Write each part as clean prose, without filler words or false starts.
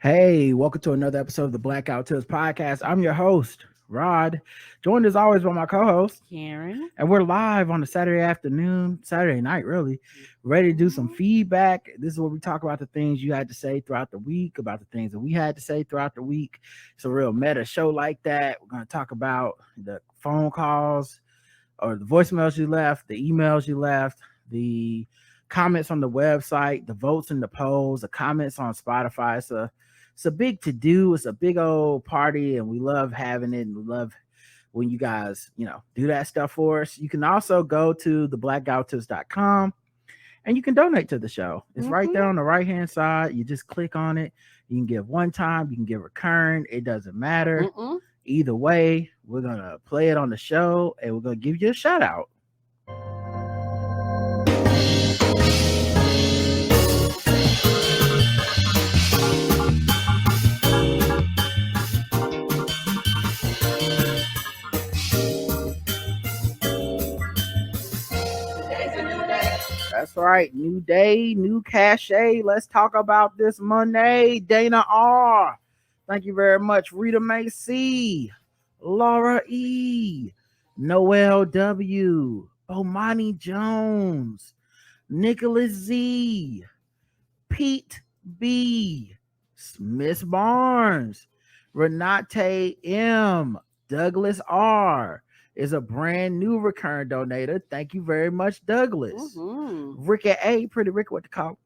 Hey, welcome to another episode of the Blackout Tips podcast. I'm your host, Rod, joined as always by my co-host, Karen. and we're live on a Saturday afternoon, Saturday night, really, ready to do some feedback. This is where we talk about the things you had to say throughout the week, about the things that we had to say throughout the week. It's a real meta show like that. We're going to talk about the phone calls or the voicemails you left, the emails you left, the comments on the website, the votes in the polls, the comments on Spotify. It's a big to do. It's a big old party, and we love having it. And we love when you guys, do that stuff for us. You can also go to theblackgoutis.com and you can donate to the show. It's right there on the right hand side. You just click on it. You can give one time, you can give recurring. It doesn't matter. Either way, we're gonna play it on the show and we're gonna give you a shout out. That's right. New day, new cachet. Let's talk about this Monday. Dana R. Thank you very much. Rita May C. Laura E. Noel W. Bomani Jones. Nicholas Z. Pete B. Miss Barnes. Renate M. Douglas R. is a brand new recurring donator. Thank you very much, Douglas. Ricky A. Pretty Ricky, what to call?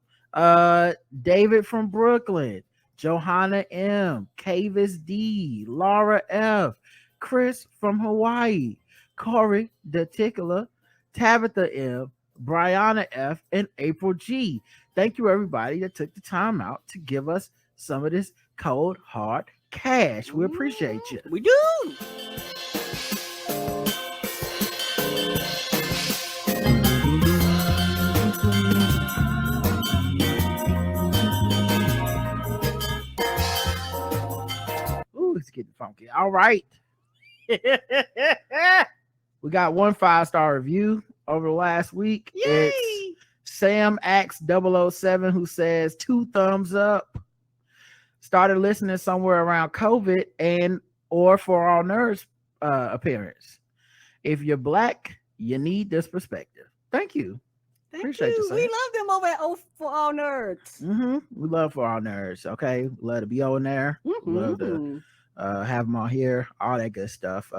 David from Brooklyn. Johanna M. Kavis D. Laura F. Chris from Hawaii. Corey Deticola. Tabitha M. Brianna F. and April G. Thank you, everybody that took the time out to give us some of this cold, hard cash. We appreciate you. We do. Ooh, it's getting funky. All right. We got one 5-star review over the last week. Yay! It's Sam Axe 007 who says 2 thumbs up. Started listening somewhere around COVID and or For All Nerds appearance. If you're black, you need this perspective. Thank you. Appreciate you. We love them over at For All Nerds. We love For All Nerds. Okay, love to be on there. Love to have them on here. All that good stuff.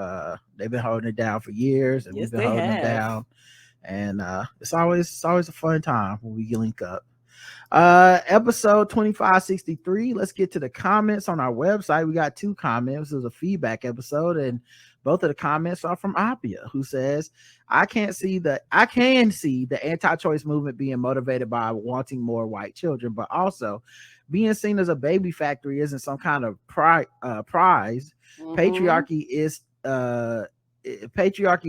They've been holding it down for years, and we've been holding them down. And it's always a fun time when we link up. Episode 2563. Let's get to the comments on our website. We got 2 comments. This is a feedback episode, and both of the comments are from Apia, who says, I can see the anti-choice movement being motivated by wanting more white children, but also being seen as a baby factory isn't some kind of prize. Patriarchy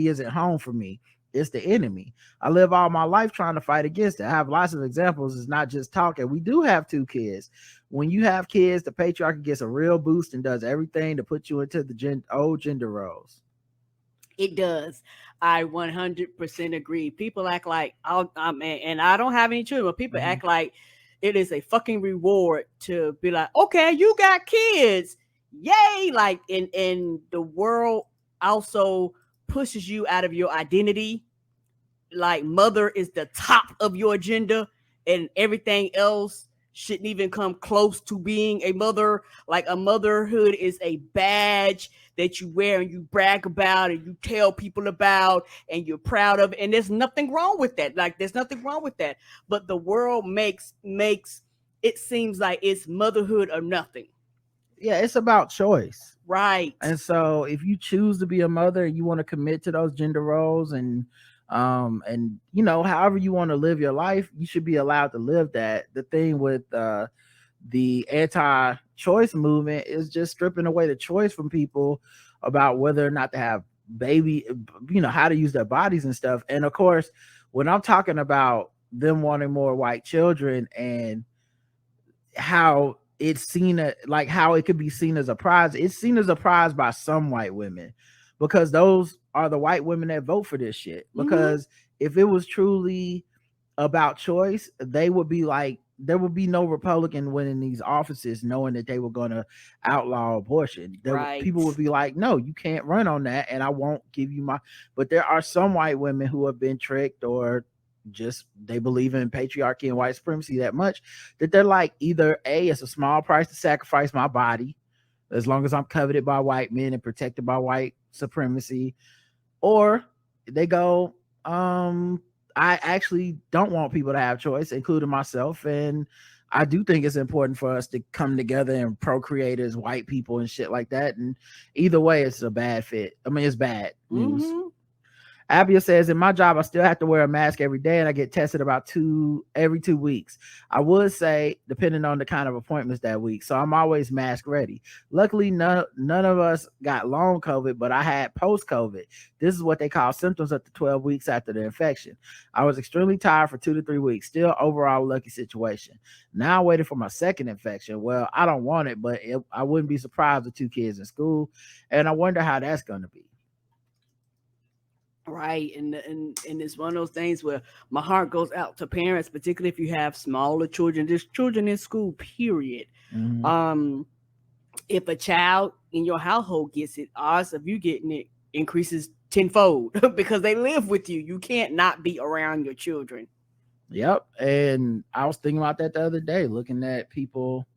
isn't home for me. It's the enemy. I live all my life trying to fight against it. I have lots of examples. It's not just talking. We do have 2 kids. When you have kids, the patriarchy gets a real boost and does everything to put you into the old gender roles. It does. I 100% agree. People act like, and I don't have any children, but people act like it is a fucking reward to be like, okay, you got kids. Yay. Like, and the world also pushes you out of your identity. Like, mother is the top of your agenda, and everything else shouldn't even come close to being a mother. Like, a motherhood is a badge that you wear and you brag about and you tell people about and you're proud of, and there's nothing wrong with that. Like, there's nothing wrong with that. But the world makes it seems like it's motherhood or nothing. Yeah, it's about choice. Right. And so if you choose to be a mother and you want to commit to those gender roles and however you want to live your life, you should be allowed to live that. The thing with the anti-choice movement is just stripping away the choice from people about whether or not to have baby, how to use their bodies and stuff. And of course, when I'm talking about them wanting more white children and how it's seen like how it could be seen as a prize, it's seen as a prize by some white women, because those are the white women that vote for this shit. Because if it was truly about choice, they would be like there would be no Republican winning these offices knowing that they were going to outlaw abortion. People would Right. be like, no, you can't run on that, and I won't give you my. But there are some white women who have been tricked, or just they believe in patriarchy and white supremacy that much that they're like, either A, it's a small price to sacrifice my body as long as I'm coveted by white men and protected by white supremacy, or they go, I actually don't want people to have choice, including myself, and I do think it's important for us to come together and procreate as white people and shit like that. And either way, it's a bad fit. I mean, it's bad news. Mm-hmm. Abia says, in my job, I still have to wear a mask every day, and I get tested about every 2 weeks. I would say, depending on the kind of appointments that week. So I'm always mask ready. Luckily, none of us got long COVID, but I had post COVID. This is what they call symptoms up to 12 weeks after the infection. I was extremely tired for 2 to 3 weeks. Still, overall, lucky situation. Now I'm waiting for my second infection. Well, I don't want it, but I wouldn't be surprised with 2 kids in school, and I wonder how that's going to be. Right. And it's one of those things where my heart goes out to parents, particularly if you have smaller children, just children in school, period. Mm-hmm. If a child in your household gets it, odds of you getting it increases tenfold because they live with you. You can't not be around your children. Yep. And I was thinking about that the other day, looking at people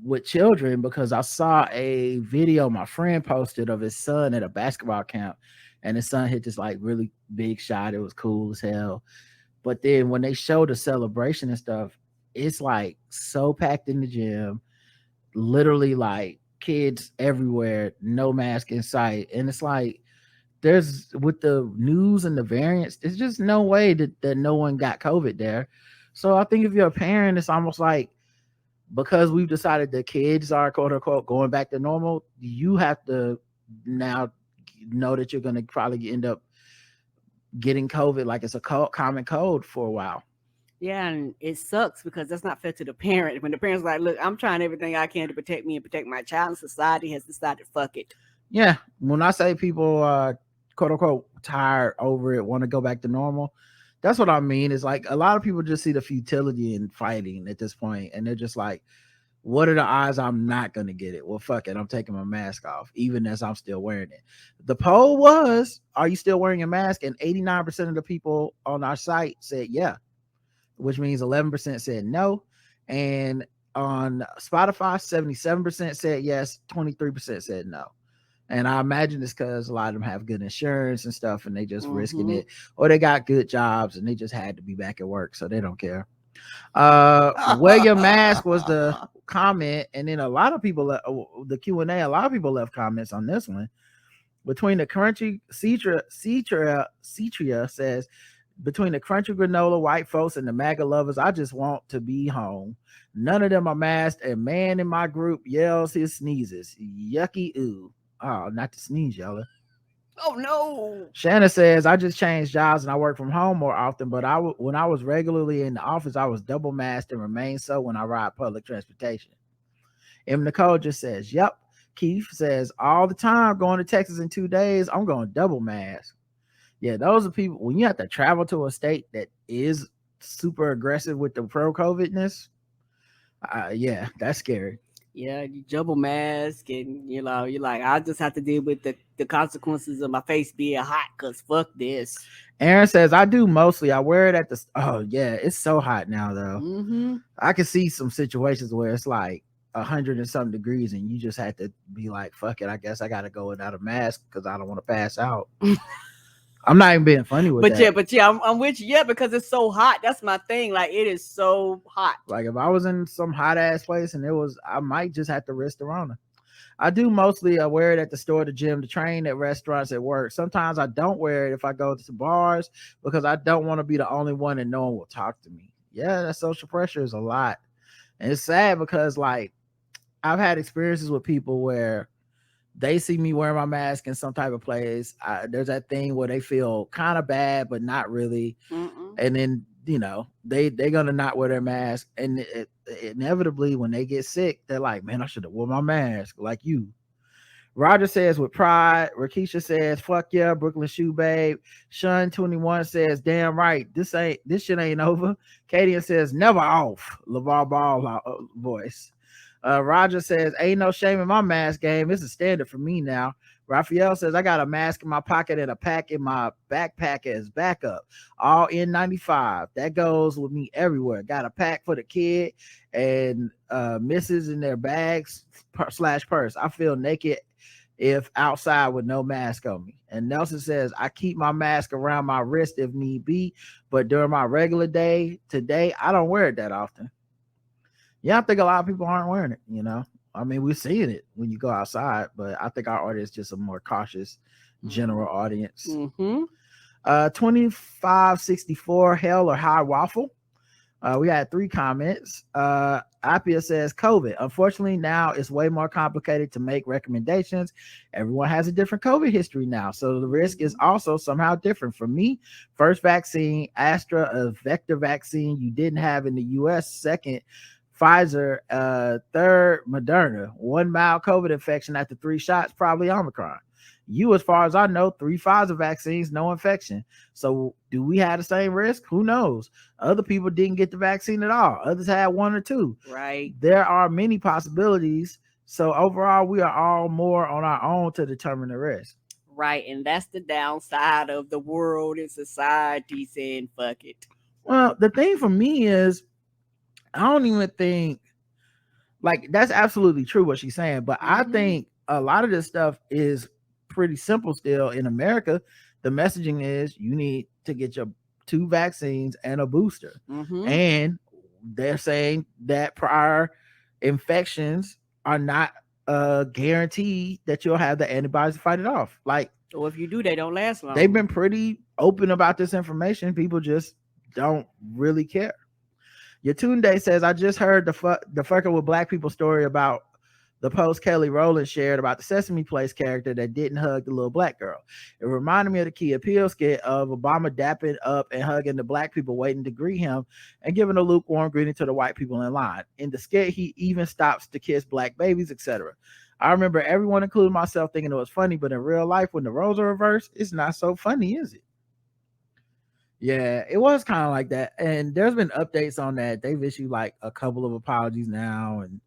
with children, because I saw a video my friend posted of his son at a basketball camp, and his son hit this like really big shot. It was cool as hell. But then when they showed the celebration and stuff, it's like so packed in the gym, literally like kids everywhere, no mask in sight. And it's like, there's, with the news and the variants, there's just no way that no one got COVID there. So I think if you're a parent, it's almost like, because we've decided the kids are quote unquote going back to normal, you have to now know that you're going to probably end up getting COVID like it's a common cold for a while. Yeah, and it sucks because that's not fair to the parent. When the parent's like, look, I'm trying everything I can to protect me and protect my child, and society has decided, fuck it. Yeah. When I say people quote unquote tired over it, want to go back to normal, that's what I mean. Is like a lot of people just see the futility in fighting at this point, and they're just like, what are the odds I'm not going to get it? Well, fuck it. I'm taking my mask off, even as I'm still wearing it. The poll was, are you still wearing a mask? And 89% of the people on our site said yeah, which means 11% said no. And on Spotify, 77% said yes, 23% said no. And I imagine it's because a lot of them have good insurance and stuff, and they just risking it, or they got good jobs and they just had to be back at work, so they don't care. Wear your mask was the comment, and then a lot of people, the Q&A, a lot of people left comments on this one. Between the crunchy Citria says, between the crunchy granola white folks and the MAGA lovers, I just want to be home. None of them are masked, and man in my group yells his sneezes. Yucky ooh. Oh, not to sneeze, y'all. Oh no. Shanna says, I just changed jobs and I work from home more often, but when I was regularly in the office, I was double masked and remain so when I ride public transportation. M. Nicole just says, yep. Keith says, all the time, going to Texas in 2 days, I'm going double mask. Yeah, those are people, when you have to travel to a state that is super aggressive with the pro-COVIDness, yeah, that's scary. Yeah, you double mask, and you're like, I just have to deal with the consequences of my face being hot, because fuck this. Aaron says, I do mostly. I wear it at the, oh yeah, it's so hot now though. Mm-hmm. I can see some situations where it's like 100 and something degrees, and you just had to be like, fuck it, I guess I gotta go without a mask because I don't want to pass out. I'm not even being funny with that. But yeah, I'm with you. Yeah, because it's so hot. That's my thing. Like, it is so hot. Like, if I was in some hot ass place and I might just have to risk the Rona. I do mostly wear it at the store, the gym, the train, at restaurants, at work. Sometimes I don't wear it if I go to bars because I don't want to be the only one and no one will talk to me. Yeah, that social pressure is a lot. And it's sad because, like, I've had experiences with people where they see me wearing my mask in some type of place. There's that thing where they feel kind of bad, but not really. Mm-mm. And then, they're going to not wear their mask. And inevitably, when they get sick, they're like, man, I should have worn my mask like you. Roger says with pride. Rakisha says, fuck yeah, Brooklyn Shoe Babe. Shun21 says, damn right, this shit ain't over. Kadian says, never off. LeVar Ball voice. Roger says, ain't no shame in my mask game. It's a standard for me now. Raphael says, I got a mask in my pocket and a pack in my backpack as backup. All N95. That goes with me everywhere. Got a pack for the kid and misses in their bags / purse. I feel naked if outside with no mask on me. And Nelson says, I keep my mask around my wrist if need be, but during my regular day today, I don't wear it that often. Yeah, I think a lot of people aren't wearing it, you know. I mean, we're seeing it when you go outside, but I think our audience is just a more cautious general audience. 2564, hell or high waffle. We had 3 comments. Apia says, COVID. Unfortunately, now it's way more complicated to make recommendations. Everyone has a different COVID history now, so the risk is also somehow different. For me, first vaccine, Astra, a vector vaccine you didn't have in the US. Second, Pfizer. Third, Moderna. 1 mild COVID infection after 3 shots, probably Omicron. You, as far as I know, 3 Pfizer vaccines, no infection. So do we have the same risk? Who knows? Other people didn't get the vaccine at all. Others had 1 or 2. Right. There are many possibilities. So overall, we are all more on our own to determine the risk. Right. And that's the downside of the world and society saying, fuck it. Well, the thing for me is, I don't even think, like, that's absolutely true what she's saying, but I think a lot of this stuff is pretty simple still in America. The messaging is you need to get your 2 vaccines and a booster. And they're saying that prior infections are not guaranteed that you'll have the antibodies to fight it off. Like, or if you do, they don't last long. They've been pretty open about this information. People just don't really care. Yatunde says, I just heard the fucking with black people story about the post Kelly Rowland shared about the Sesame Place character that didn't hug the little black girl. It reminded me of the Key Appeal skit of Obama dapping up and hugging the black people waiting to greet him and giving a lukewarm greeting to the white people in line. In the skit, he even stops to kiss black babies, etc. I remember everyone, including myself, thinking it was funny, but in real life, when the roles are reversed, it's not so funny, is it? Yeah, it was kind of like that. And there's been updates on that. They've issued like a couple of apologies now and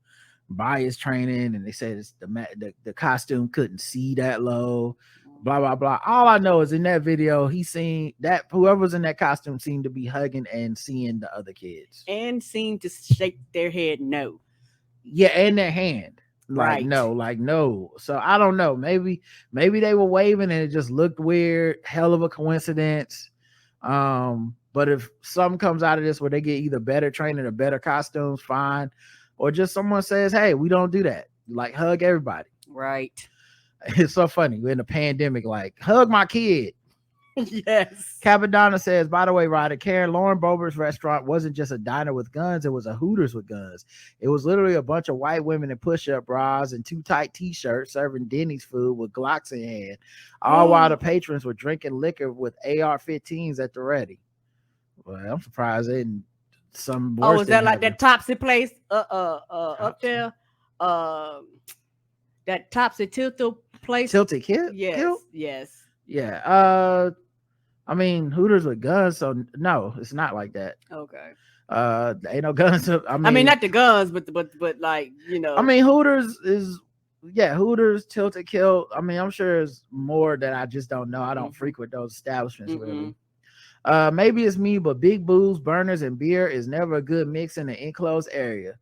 bias training. And they said it's the costume couldn't see that low, blah, blah, blah. All I know is in that video, he seen that whoever's in that costume seemed to be hugging and seeing the other kids. And seemed to shake their head no. Yeah, and their hand. Right. No. So I don't know. Maybe they were waving and it just looked weird. Hell of a coincidence. But if something comes out of this where they get either better training or better costumes, fine. Or just someone says, hey, we don't do that. Like, hug everybody. Right. It's so funny. We're in a pandemic, like, hug my kid. Yes. Capadonna says, by the way, Ryder, Karen Lauren Bober's restaurant wasn't just a diner with guns, it was a Hooters with guns. It was literally a bunch of white women in push-up bras and too tight t-shirts serving Denny's food with Glocks in hand, all while the patrons were drinking liquor with AR-15s at the ready. Well, I'm surprised they didn't. Some worse. Oh, is that like that Topsy place up there? That Topsy Tilted place? Tilted Kid? Yes. Yeah. I mean, Hooters with guns, so no, it's not like that. Okay. Ain't no guns. I mean, not the guns, but like, you know. I mean, Hooters is Hooters, Tilted Kill. I mean, I'm sure there's more that I just don't know. I don't frequent those establishments really. Maybe it's me, but big booze, burners, and beer is never a good mix in an enclosed area.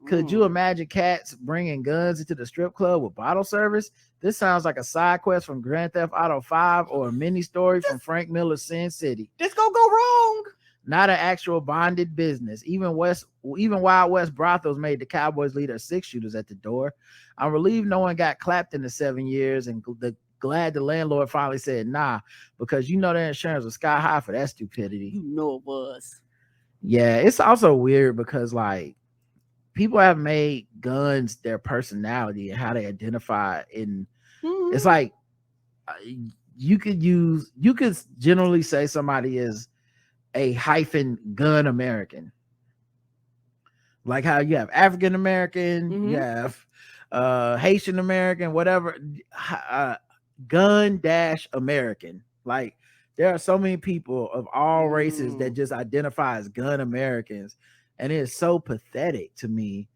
Could you imagine cats bringing guns into the strip club with bottle service? This sounds like a side quest from Grand Theft Auto 5 or a mini story from Frank Miller's Sin City. This gonna go wrong. Not an actual bonded business. Even Wild West brothels made the Cowboys lead their 6-shooters at the door. I'm relieved no one got clapped in the 7 years and glad the landlord finally said nah, because you know their insurance was sky high for that stupidity. You know it was. Yeah, it's also weird because like people have made guns their personality and how they identify in it's like you could generally say somebody is a - gun American, like how you have African American, you have Haitian American, whatever, gun dash American. Like there are so many people of all races that just identify as gun Americans, and it's so pathetic to me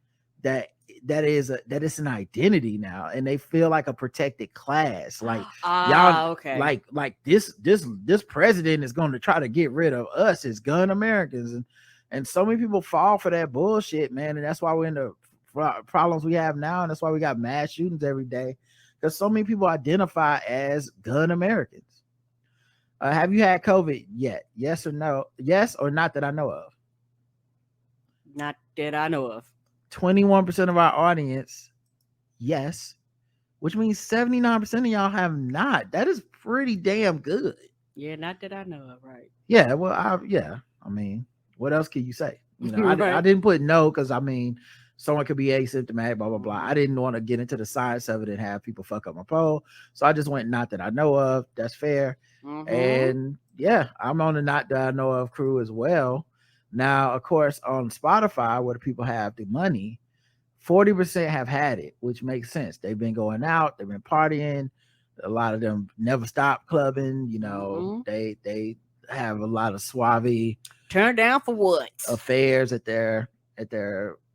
that that it's an identity now, and they feel like a protected class. Like y'all, okay. like this president is going to try to get rid of us as gun Americans, and so many people fall for that bullshit, man, and that's why we're in the problems we have now, and that's why we got mass shootings every day, because so many people identify as gun Americans. Have you had COVID yet? Yes or no? Yes or not that I know of? Not that I know of. 21% of our audience, yes, which means 79% of y'all have not. That is pretty damn good. Yeah, not that I know of, right? Yeah, well, I mean, what else can you say? You know, I Right. didn't put no because I mean, someone could be asymptomatic, blah blah blah. Mhm. I didn't want to get into the science of it and have people fuck up my poll, so I just went not that I know of. That's fair. And yeah, I'm on the not that I know of crew as well. Now, of course, on Spotify, where the people have the money, 40% have had it, which makes sense. They've been going out, they've been partying. A lot of them never stop clubbing. You know, they have a lot of suave Turn down for what? affairs at their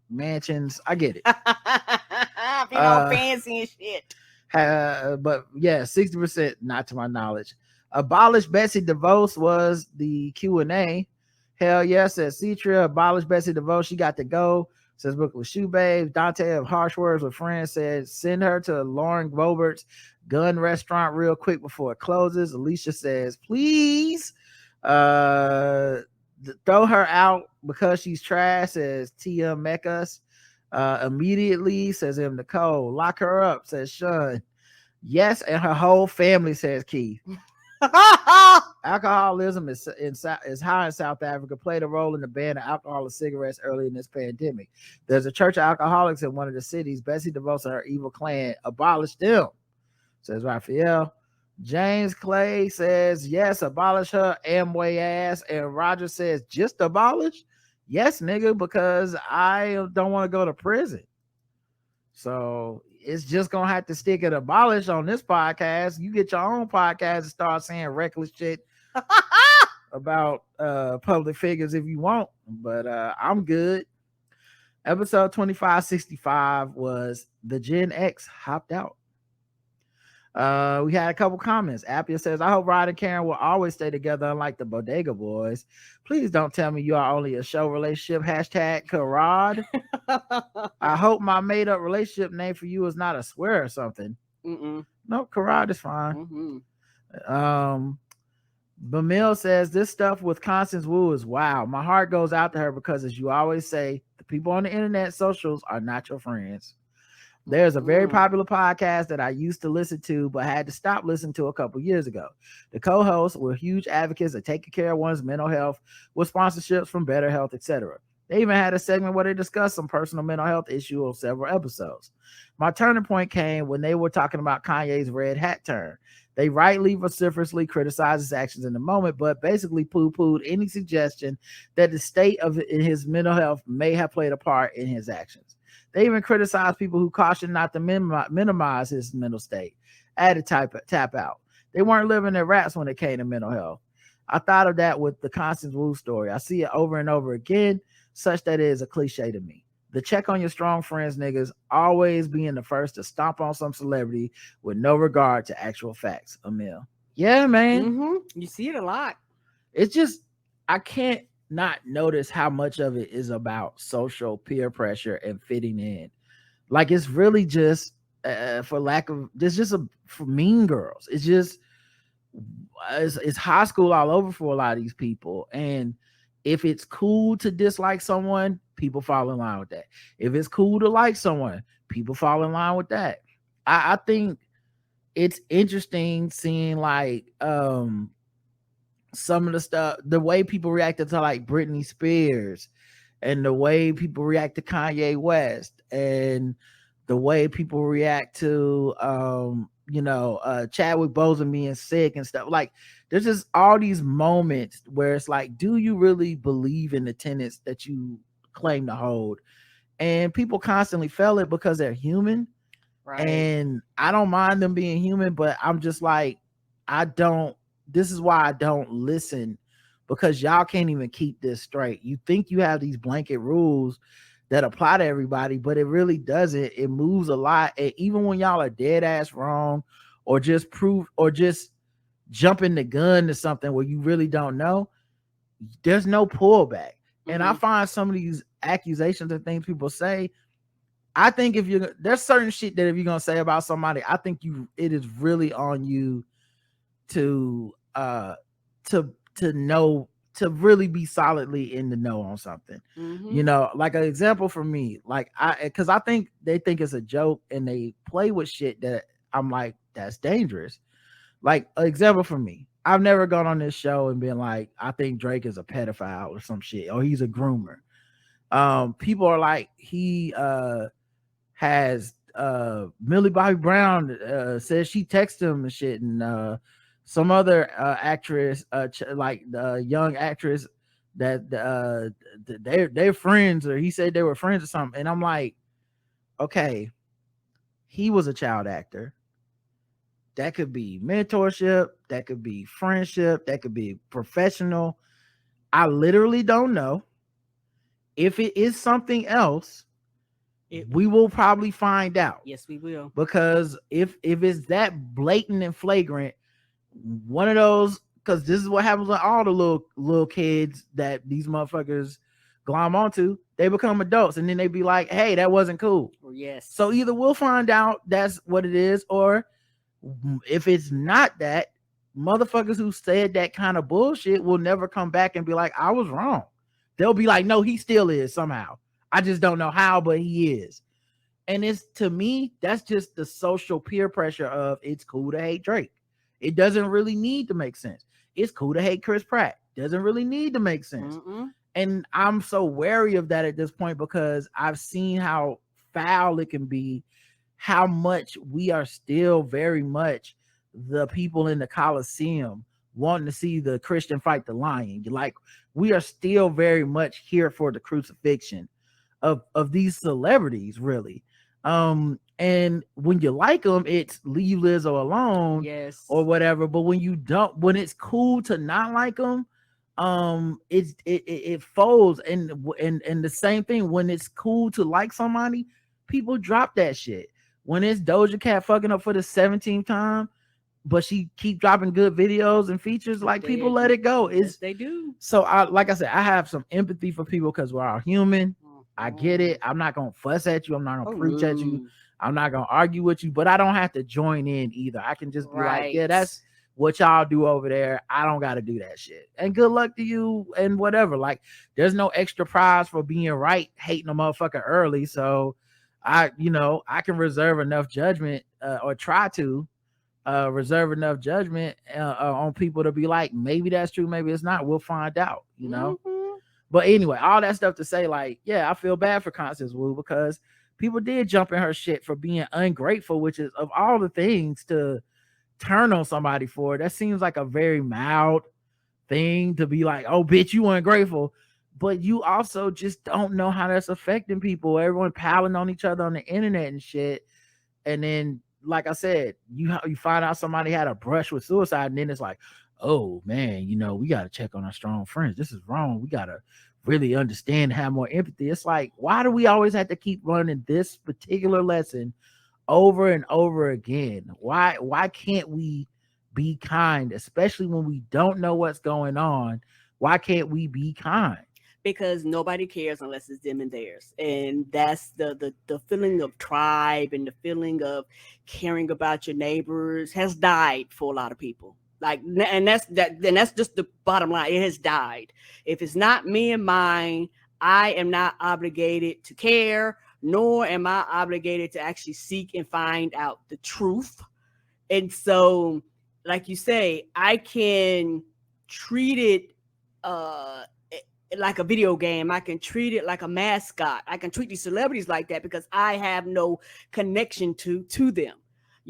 mansions. I get it. Being all fancy and shit. But yeah, 60%, not to my knowledge. Abolish Betsy DeVos was the Q&A. Hell yeah, says Citria. Abolish Betsy DeVos. She got to go. Says Brooklyn Shoe Babe. Dante of Harsh Words with Friends said send her to Lauren Bobert's gun restaurant real quick before it closes. Alicia says please throw her out because she's trash, says Tia Mecas. Immediately, says M. Nicole. Lock her up, says Sean. Yes, and her whole family, says Keith. Alcoholism is high in South Africa. Played a role in the ban of alcohol and cigarettes early in this pandemic. There's a church of alcoholics in one of the cities. Betsy DeVos and her evil clan abolished them, says Raphael. James Clay says yes, abolish her Amway ass. And Roger says just abolish. Yes, nigga, because I don't want to go to prison. So it's just gonna have to stick at abolish on this podcast. You get your own podcast and start saying reckless shit about public figures if you want, but I'm good. Episode 2565 was the Gen X hopped out. We had a couple comments. Appia says, I hope Rod and Karen will always stay together, unlike the Bodega Boys. Please don't tell me you are only a show relationship. Hashtag Karad. I hope my made up relationship name for you is not a swear or something. No, Karad is fine. Bamil says, this stuff with Constance Wu is wow. My heart goes out to her because, as you always say, the people on the internet socials are not your friends. There's a very popular podcast that I used to listen to, but had to stop listening to a couple years ago. The co-hosts were huge advocates of taking care of one's mental health with sponsorships from Better Health, etc. They even had a segment where they discussed some personal mental health issue on several episodes. My turning point came when they were talking about Kanye's red hat turn. They rightly vociferously criticized his actions in the moment, but basically poo-pooed any suggestion that the state of his mental health may have played a part in his actions. They even criticized people who cautioned not to minimize his mental state. Added tap out. They weren't living their raps when it came to mental health. I thought of that with the Constance Wu story. I see it over and over again, such that it is a cliche to me. The check on your strong friends niggas always being the first to stomp on some celebrity with no regard to actual facts. Emil. Yeah, man. You see it a lot. It's just, I can't not notice how much of it is about social peer pressure and fitting in. Like it's really just for lack of, there's just for mean girls. It's just it's high school all over for a lot of these people. And if it's cool to dislike someone, people fall in line with that. If it's cool to like someone, people fall in line with that. I think it's interesting seeing like some of the stuff, the way people reacted to like Britney Spears, and the way people react to Kanye West, and the way people react to Chadwick Boseman being sick and stuff. Like there's just all these moments where it's like, do you really believe in the tenets that you claim to hold? And people constantly fail it because they're human. And I don't mind them being human, but I'm just like, this is why I don't listen, because y'all can't even keep this straight. You think you have these blanket rules that apply to everybody, but it really doesn't. It moves a lot. And even when y'all are dead ass wrong, or just jumping the gun to something where you really don't know, there's no pullback. And I find some of these accusations and things people say, I think there's certain shit that if you're gonna say about somebody, I think it is really on you to know, to really be solidly in the know on something. You know, like an example for me, like because I think they think it's a joke and they play with shit that I'm like, that's dangerous. Like an example for me, I've never gone on this show and been like, I think Drake is a pedophile or some shit, or he's a groomer. People are like, he has Millie Bobby Brown says she texted him and shit, and some other actress, like the young actress that they're friends, or he said they were friends or something. And I'm like, okay, he was a child actor. That could be mentorship, that could be friendship, that could be professional. I literally don't know. If it is something else, we will probably find out. Yes, we will. Because if it's that blatant and flagrant, one of those, because this is what happens with all the little kids that these motherfuckers glom onto, they become adults and then they be like, hey, that wasn't cool. Yes. So either we'll find out that's what it is, or if it's not that, motherfuckers who said that kind of bullshit will never come back and be like, I was wrong. They'll be like, no, he still is somehow. I just don't know how, but he is. And it's, to me, that's just the social peer pressure of it's cool to hate Drake. It doesn't really need to make sense. It's cool to hate Chris Pratt. Doesn't really need to make sense. And I'm so wary of that at this point, because I've seen how foul it can be, how much we are still very much the people in the Coliseum wanting to see the Christian fight the lion. Like, we are still very much here for the crucifixion of these celebrities, really. And when you like them, it's leave Lizzo alone, yes, or whatever. But when you don't, when it's cool to not like them, it folds. And the same thing, when it's cool to like somebody, people drop that shit. When it's Doja Cat fucking up for the 17th time, but she keep dropping good videos and features, like, people let it go. Yes, they do. So like I said, I have some empathy for people because we're all human. I get it. I'm not gonna fuss at you. I'm not gonna preach at you. I'm not gonna argue with you, but I don't have to join in either. I can just be like, yeah, that's what y'all do over there. I don't got to do that shit. And good luck to you and whatever. Like, there's no extra prize for being right, hating a motherfucker early. So I can reserve enough judgment, or try to reserve enough judgment on people to be like, maybe that's true, maybe it's not. We'll find out, But anyway, all that stuff to say, like, yeah, I feel bad for Constance Wu, because people did jump in her shit for being ungrateful, which is, of all the things to turn on somebody for, that seems like a very mild thing to be like, oh, bitch, you ungrateful. But you also just don't know how that's affecting people. Everyone piling on each other on the internet and shit. And then, like I said, you find out somebody had a brush with suicide, and then it's like, oh man, we got to check on our strong friends. This is wrong. We got to really understand, have more empathy. It's like, why do we always have to keep learning this particular lesson over and over again? Why can't we be kind, especially when we don't know what's going on? Why can't we be kind? Because nobody cares unless it's them and theirs. And that's the feeling of tribe, and the feeling of caring about your neighbors has died for a lot of people. Like, and that's just the bottom line. It has died. If it's not me and mine, I am not obligated to care, nor am I obligated to actually seek and find out the truth. And so, like you say, I can treat it like a video game. I can treat it like a mascot. I can treat these celebrities like that because I have no connection to them.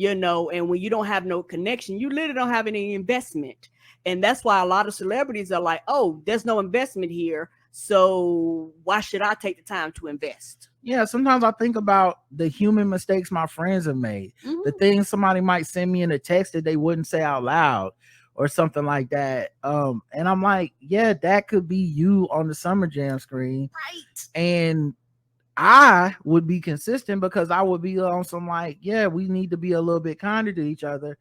And when you don't have no connection, you literally don't have any investment. And that's why a lot of celebrities are like, oh, there's no investment here, so why should I take the time to invest? Yeah, sometimes I think about the human mistakes my friends have made, the things somebody might send me in a text that they wouldn't say out loud or something like that. And I'm like, yeah, that could be you on the Summer Jam screen. Right. And I would be consistent because I would be on some like, yeah, we need to be a little bit kinder to each other.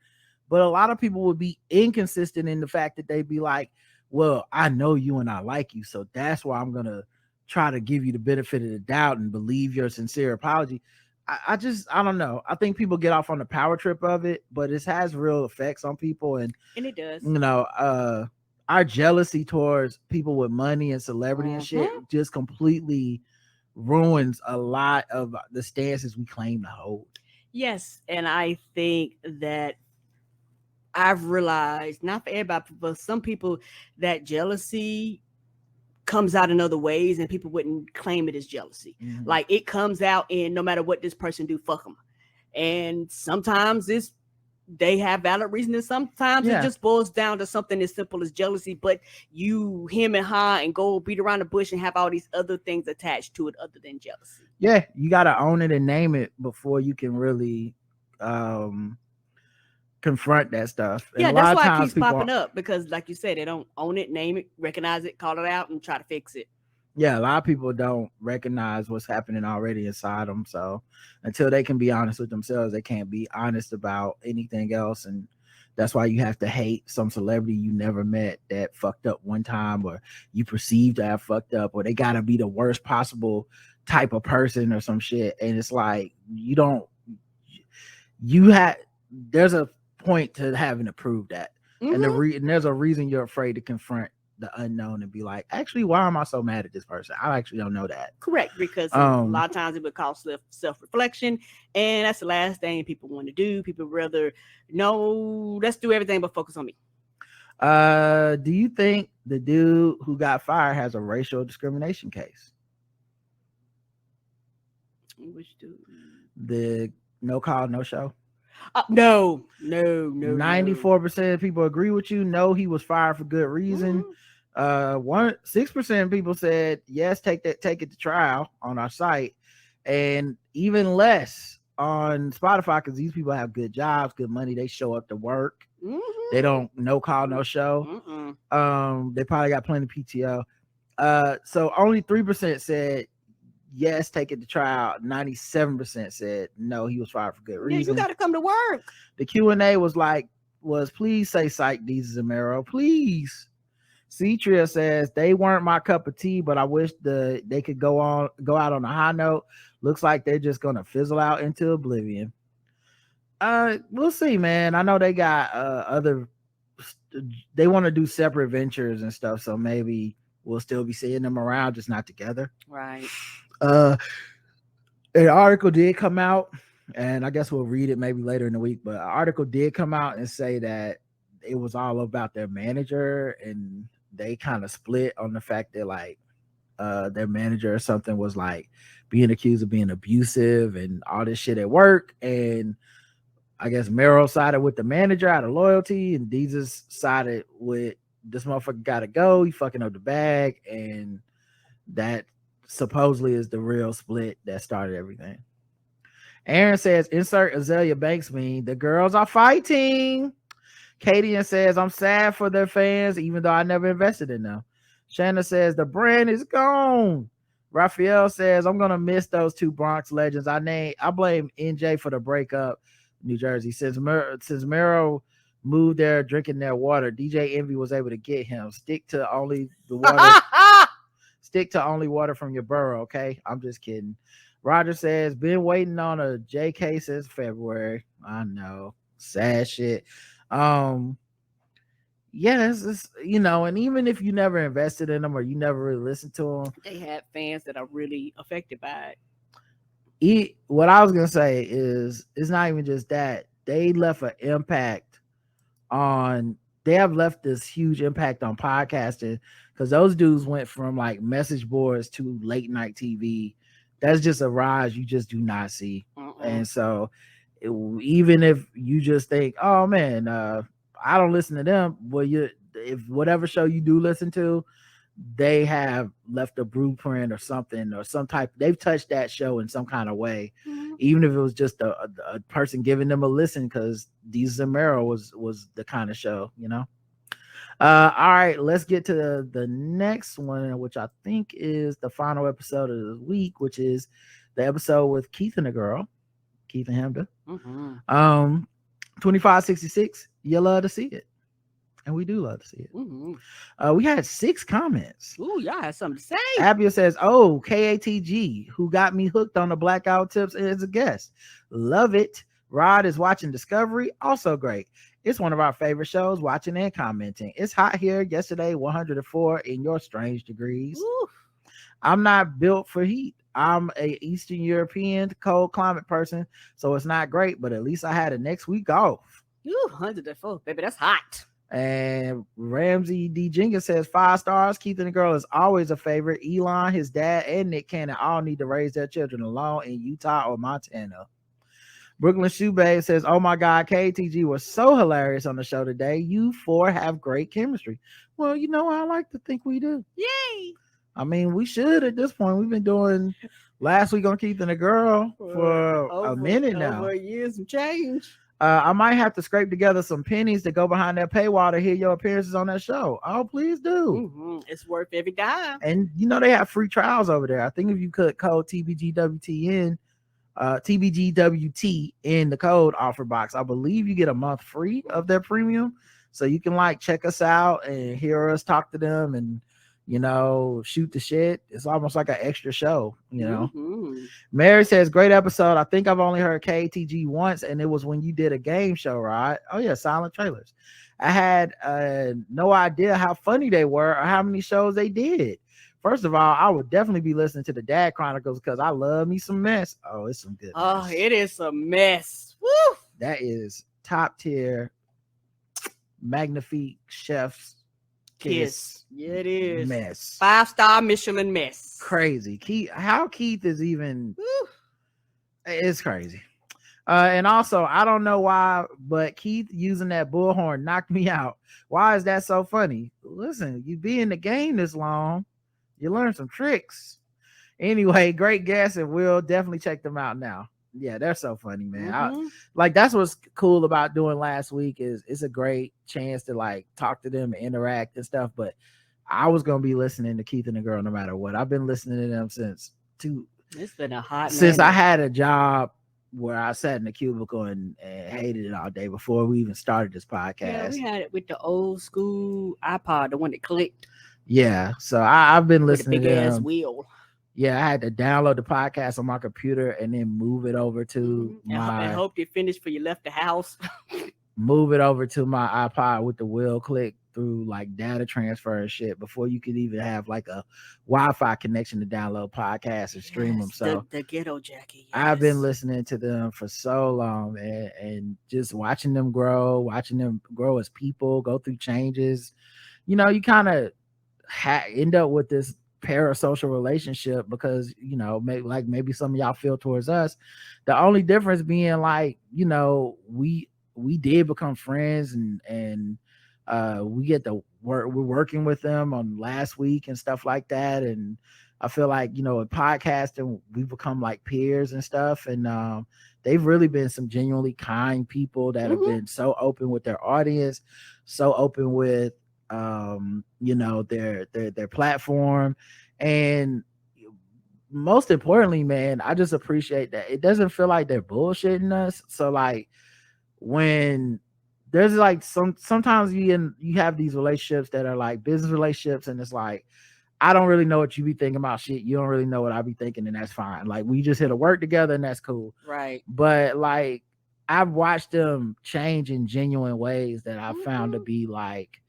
But a lot of people would be inconsistent in the fact that they'd be like, well, I know you and I like you, so that's why I'm gonna try to give you the benefit of the doubt and believe your sincere apology. I don't know. I think people get off on the power trip of it, but it has real effects on people. And And it does. you know, our jealousy towards people with money and celebrity and shit just completely ruins a lot of the stances we claim to hold. Yes, and I think that I've realized, not for everybody, but some people, that jealousy comes out in other ways, and people wouldn't claim it as jealousy. Like it comes out in no matter what this person do, fuck them. And sometimes they have valid reason, and sometimes it just boils down to something as simple as jealousy. But you him and ha and go beat around the bush and have all these other things attached to it other than jealousy. Yeah, you got to own it and name it before you can really confront that stuff. And Yeah, a that's lot of why it times keeps people popping up, because like you said, they don't own it, name it, recognize it, call it out, and try to fix it. Yeah, a lot of people don't recognize what's happening already inside them. So until they can be honest with themselves, they can't be honest about anything else. And that's why you have to hate some celebrity you never met that fucked up one time, or you perceive to have fucked up, or they gotta be the worst possible type of person or some shit. And it's like you had there's a point to having to prove that. And and there's a reason you're afraid to confront the unknown and be like, actually, why am I so mad at this person? I actually don't know that. Correct, because a lot of times it would cause self-reflection, and that's the last thing people want to do. People rather, no, let's do everything but focus on me. Do you think the dude who got fired has a racial discrimination case? Which dude? The no call, no show. No. 94% of people agree with you. No, he was fired for good reason. 6% of people said yes, take it to trial on our site, and even less on Spotify, because these people have good jobs, good money. They show up to work. They don't no call, no show. They probably got plenty of PTO. So only 3% said yes, take it to trial. 97% said no, he was fired for good reason. You got to come to work. The Q&A was please say psych, Deezus and Mero, please. Cetria says they weren't my cup of tea, but I wish they could go out on a high note. Looks like they're just gonna fizzle out into oblivion. We'll see, man. I know they got they want to do separate ventures and stuff, so maybe we'll still be seeing them around, just not together. Right. An article did come out, and I guess we'll read it maybe later in the week, but an article did come out and say that it was all about their manager, and they kind of split on the fact that like their manager or something was like being accused of being abusive and all this shit at work. And I guess Mero sided with the manager out of loyalty, and Deezus sided with this motherfucker gotta go. He fucking up the bag, and that supposedly is the real split that started everything. Aaron says, insert Azalea Banks meme. The girls are fighting. Kadian says, I'm sad for their fans, even though I never invested in them. Shanna says, the brand is gone. Raphael says, I'm going to miss those two Bronx legends. I blame NJ for the breakup. New Jersey. Since Mero moved there drinking their water, DJ Envy was able to get him. Stick to only water from your borough, okay? I'm just kidding. Roger says, been waiting on a JK since February. I know. Sad shit. It's and even if you never invested in them or you never really listened to them, they had fans that are really affected by it. What I was gonna say is, it's not even just that. They left an impact they have left this huge impact on podcasting, because those dudes went from like message boards to late night TV. That's just a rise you just do not see. And so even if you just think, oh man, I don't listen to them, well, if whatever show you do listen to, they have left a blueprint or something or some type. They've touched that show in some kind of way, even if it was just a person giving them a listen, because Jesus and Mero was the kind of show, you know. All right, let's get to the next one, which I think is the final episode of the week, which is the episode with Keith and the girl, Keith and Hamda. 2566. You love to see it. And we do love to see it. We had 6 comments. Ooh, y'all have something to say. Abia says, "Oh, KATG, who got me hooked on the blackout tips as a guest. Love it. Rod is watching Discovery. Also great. It's one of our favorite shows, watching and commenting. It's hot here. Yesterday, 104 in your strange degrees. Ooh. I'm not built for heat. I'm a Eastern European cold climate person, so it's not great, but at least I had a next week off." Ooh, 104, baby, that's hot. And Ramsey D. Jenkins says 5 stars. Keith and the girl is always a favorite. Elon, his dad, and Nick Cannon all need to raise their children alone in Utah or Montana. Brooklyn Shoebabe says, "Oh my God, KTG was so hilarious on the show today. You 4 have great chemistry." Well, you know, I like to think we do. Yay! I mean, we should at this point. We've been doing last week on Keith and the girl for a minute now. Over years and change. I might have to scrape together some pennies to go behind that paywall to hear your appearances on that show. Oh, please do. It's worth every dime. And you know they have free trials over there. I think if you could code TBGWT in TBGWT in the code offer box, I believe you get a month free of their premium. So you can like check us out and hear us talk to them and, you know, shoot the shit. It's almost like an extra show, you know. Mary says, "Great episode. I think I've only heard KTG once, and it was when you did a game show, right?" Oh yeah, Silent Trailers. I had no idea how funny they were or how many shows they did. First of all, I would definitely be listening to the Dad Chronicles because I love me some mess. Oh, it's some good mess. Oh, it is a mess. Woo! That is top tier, magnifique chef's kiss. Yeah, it is. Mess. 5-star Michelin mess. Crazy. Keith is even. Woo. It's crazy. And also, I don't know why, but Keith using that bullhorn knocked me out. Why is that so funny? Listen, you be in the game this long, you learn some tricks. Anyway, great guess, and we'll definitely check them out now. Yeah, they're so funny, man. Like that's what's cool about doing last week is it's a great chance to like talk to them and interact and stuff. But I was gonna be listening to Keith and the girl no matter what. I've been listening to them It's been a hot since minute. I had a job where I sat in the cubicle and hated it all day before we even started this podcast. Yeah, we had it with the old school iPod, the one that clicked. Yeah, so I've been listening with the big to ass them. wheel. Yeah, I had to download the podcast on my computer and then move it over to I hope you finished before you left the house. Move it over to my iPod with the wheel click through like data transfer and shit before you could even have like a Wi-Fi connection to download podcasts and stream them. So the ghetto Jackie. Yes. I've been listening to them for so long, man, and just watching them grow as people, go through changes. You know, you kind of end up with this parasocial relationship because, you know, maybe some of y'all feel towards us. The only difference being like, you know, we did become friends and we get to work. We're working with them on last week and stuff like that. And I feel like, you know, in podcasting, we've become like peers and stuff. And they've really been some genuinely kind people that have been so open with their audience, so open with, you know, their platform. And most importantly, man, I just appreciate that it doesn't feel like they're bullshitting us. So like, when there's like sometimes you have these relationships that are like business relationships, and it's like, I don't really know what you be thinking about shit. You don't really know what I be thinking, and that's fine. Like we just hit to work together and that's cool. Right. But like I've watched them change in genuine ways that I found to be like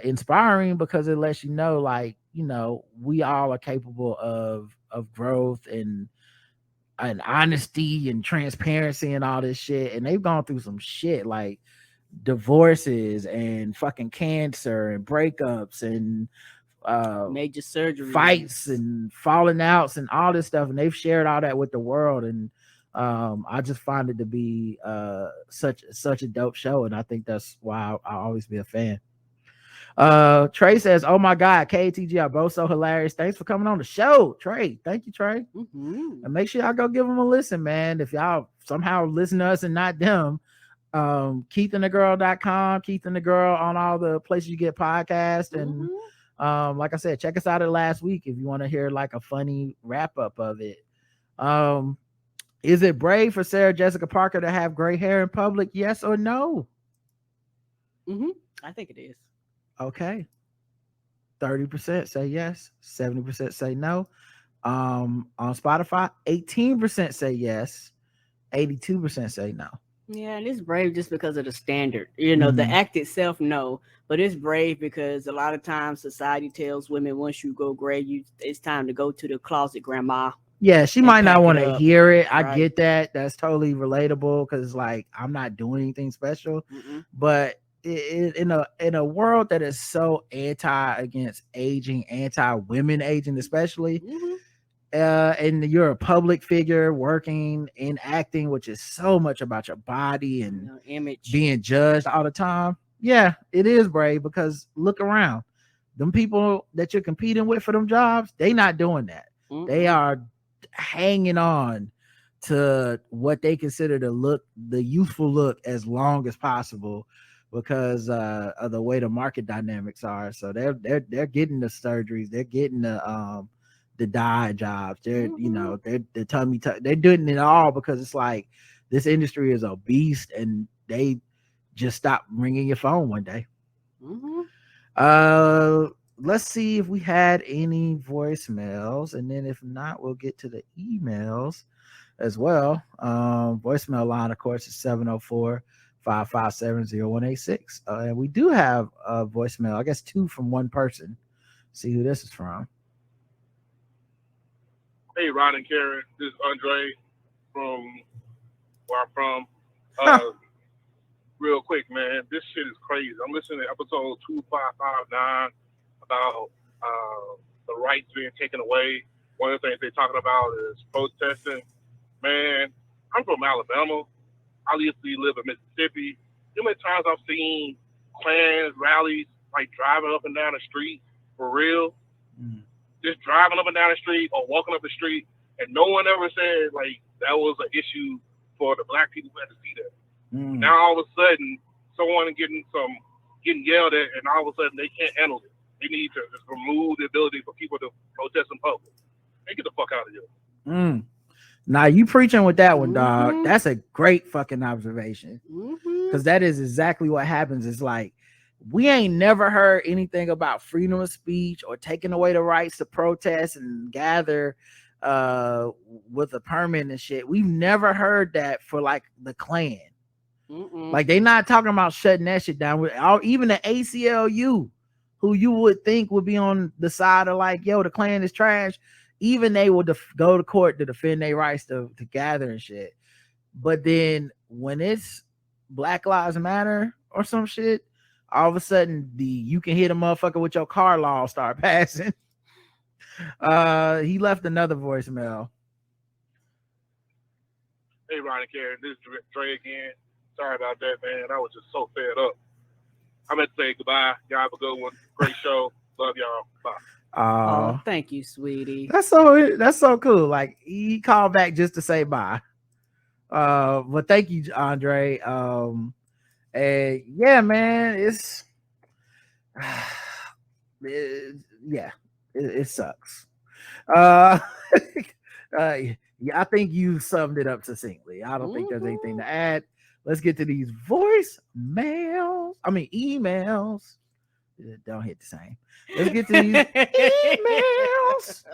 inspiring, because it lets you know, like, you know, we all are capable of growth and honesty and transparency and all this shit. And they've gone through some shit like divorces and fucking cancer and breakups and major surgery, fights and falling outs and all this stuff. And they've shared all that with the world. And I just find it to be such a dope show. And I think that's why I'll always be a fan. Trey says, "Oh my God, KTG are both so hilarious. Thanks for coming on the show, Trey. Thank you, Trey. Mm-hmm. And make sure y'all go give them a listen, man. If y'all somehow listen to us and not them, KeithAndTheGirl.com, Keith and the Girl on all the places you get podcasts, and like I said, check us out at last week if you want to hear like a funny wrap up of it. Is it brave for Sarah Jessica Parker to have gray hair in public? Yes or no? Mm-hmm. I think it is. Okay. 30% say yes, 70% say no. On Spotify, 18% say yes, 82% say no. Yeah, and it's brave just because of the standard. You know, the act itself, no, but it's brave because a lot of times society tells women once you go gray, it's time to go to the closet, grandma. Yeah, she And might not pack it want to up. hear it. I Right. get that. That's totally relatable because like I'm not doing anything special, Mm-mm. but in a world that is so anti against aging, anti women aging, especially, Mm-hmm. and you're a public figure working in acting, which is so much about your body and Image. being judged all the time. Yeah, it is brave because look around. Them people that you're competing with for them jobs, they not doing that. They Mm-mm. are hanging on to what they consider the youthful look as long as possible because of the way the market dynamics are. So they're getting the surgeries, they're getting the dye jobs, they're you know they're tummy they're doing it all because it's like this industry is a beast and they just stop ringing your phone one day. Mm-hmm. Let's see if we had any voicemails, and then if not, we'll get to the emails as well. Voicemail line, of course, is 704-557-0186. And we do have a voicemail, I guess two from one person. See who this is from. Hey, Ron and Karen, this is Andre from where I'm from. Huh. Real quick, man, this shit is crazy. I'm listening to episode 2559 about the rights being taken away. One of the things they're talking about is protesting. Man, I'm from Alabama. I used to live in Mississippi. You know how many times I've seen Klans rallies like driving up and down the street for real? Just driving up and down the street or walking up the street, and no one ever said like that was an issue for the black people who had to see that. Now all of a sudden, someone getting yelled at, and all of a sudden they can't handle it. They need to just remove the ability for people to protest in public. And get the fuck out of here. Now you preaching with that one, dog. That's a great fucking observation. Because that is exactly what happens. It's like we ain't never heard anything about freedom of speech or taking away the rights to protest and gather with a permit and shit. We've never heard that for like the Klan. Like they not talking about shutting that shit down. With even the ACLU, who you would think would be on the side of like, yo, the Klan is trash. Even they will go to court to defend their rights to gather and shit. But then when it's Black Lives Matter or some shit, all of a sudden the you can hit a motherfucker with your car law start passing. He left another voicemail. Hey, Ron and Karen, this is Dre again. Sorry about that, man. I was just so fed up. I'm going to say goodbye. Y'all have a good one. Great show. Love y'all. Bye. Oh, thank you, sweetie. That's so cool. Like he called back just to say bye. But thank you, Andre. And yeah, man, it sucks. Yeah, I think you summed it up succinctly. I don't think there's anything to add. Let's get to these emails. Don't hit the same. Let's get to these emails.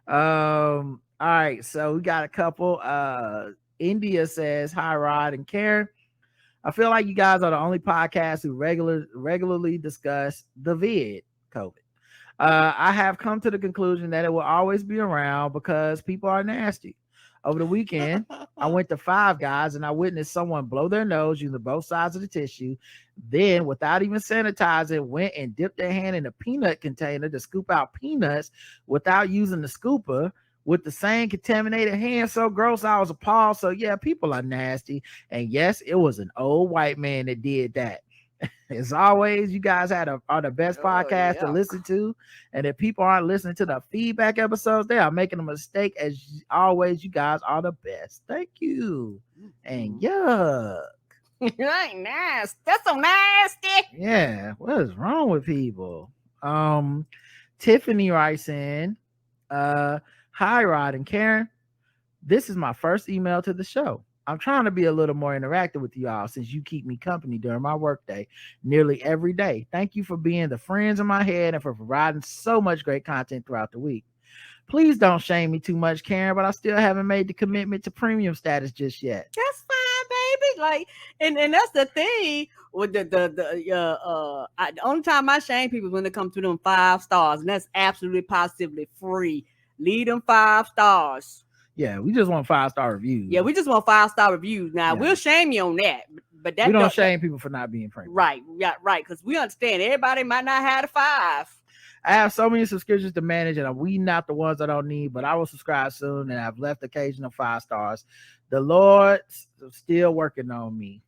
All right, so we got a couple. India says, "Hi, Rod and Karen. I feel like you guys are the only podcast who regularly discuss the COVID. I have come to the conclusion that it will always be around because people are nasty. Over the weekend, I went to Five Guys and I witnessed someone blow their nose using both sides of the tissue. Then, without even sanitizing, went and dipped their hand in a peanut container to scoop out peanuts without using the scooper with the same contaminated hand. So gross, I was appalled. So yeah, people are nasty. And yes, it was an old white man that did that. As always, you guys are the best podcast to yeah. listen to. And if people aren't listening to the feedback episodes, they are making a mistake. As always, you guys are the best. Thank you. And yeah. Nice. That's so nasty. Yeah. What is wrong with people? Tiffany writes in, hi Rod and Karen. This is my first email to the show. I'm trying to be a little more interactive with you all since you keep me company during my workday nearly every day. Thank you for being the friends in my head and for providing so much great content throughout the week. Please don't shame me too much, Karen, but I still haven't made the commitment to premium status just yet. That's fine, baby. Like, and that's the thing with the only time I shame people is when it comes to them 5 stars, and that's absolutely positively free. Leave them 5 stars. Yeah, we just want 5-star reviews. Yeah, we just want 5-star reviews. Now Yeah. we'll shame you on that, but that we don't shame people for not being premium. Right, yeah, right. Because we understand everybody might not have a 5. I have so many subscriptions to manage, and I'm weeding out the ones I don't need, but I will subscribe soon, and I've left occasional 5 stars. The Lord's still working on me.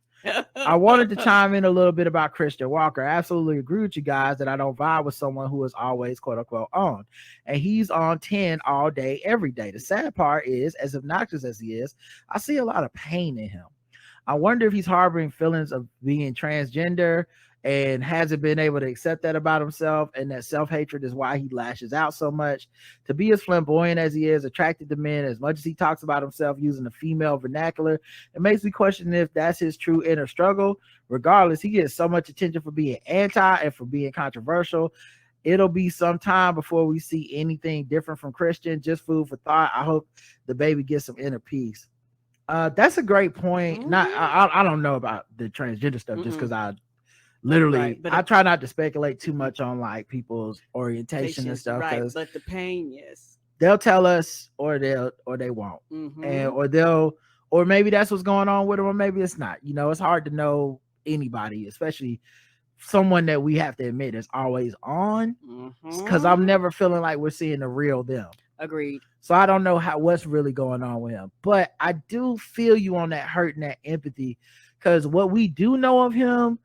I wanted to chime in a little bit about Christian Walker. I absolutely agree with you guys that I don't vibe with someone who is always quote unquote on, and he's on 10 all day, every day. The sad part is, as obnoxious as he is, I see a lot of pain in him. I wonder if he's harboring feelings of being transgender and hasn't been able to accept that about himself, and that self-hatred is why he lashes out so much. To be as flamboyant as he is, attracted to men, as much as he talks about himself using the female vernacular, it makes me question if that's his true inner struggle. Regardless, he gets so much attention for being anti and for being controversial. It'll be some time before we see anything different from Christian. Just food for thought. I hope the baby gets some inner peace. That's a great point. I don't know about the transgender stuff just because I literally, right, I try not to speculate too much on like people's orientation and stuff. Right, but the pain, yes, they'll tell us, or they won't, and or maybe that's what's going on with them, or maybe it's not. You know, it's hard to know anybody, especially someone that we have to admit is always on, because I'm never feeling like we're seeing the real them. Agreed. So I don't know what's really going on with him, but I do feel you on that hurt and that empathy, because what we do know of him,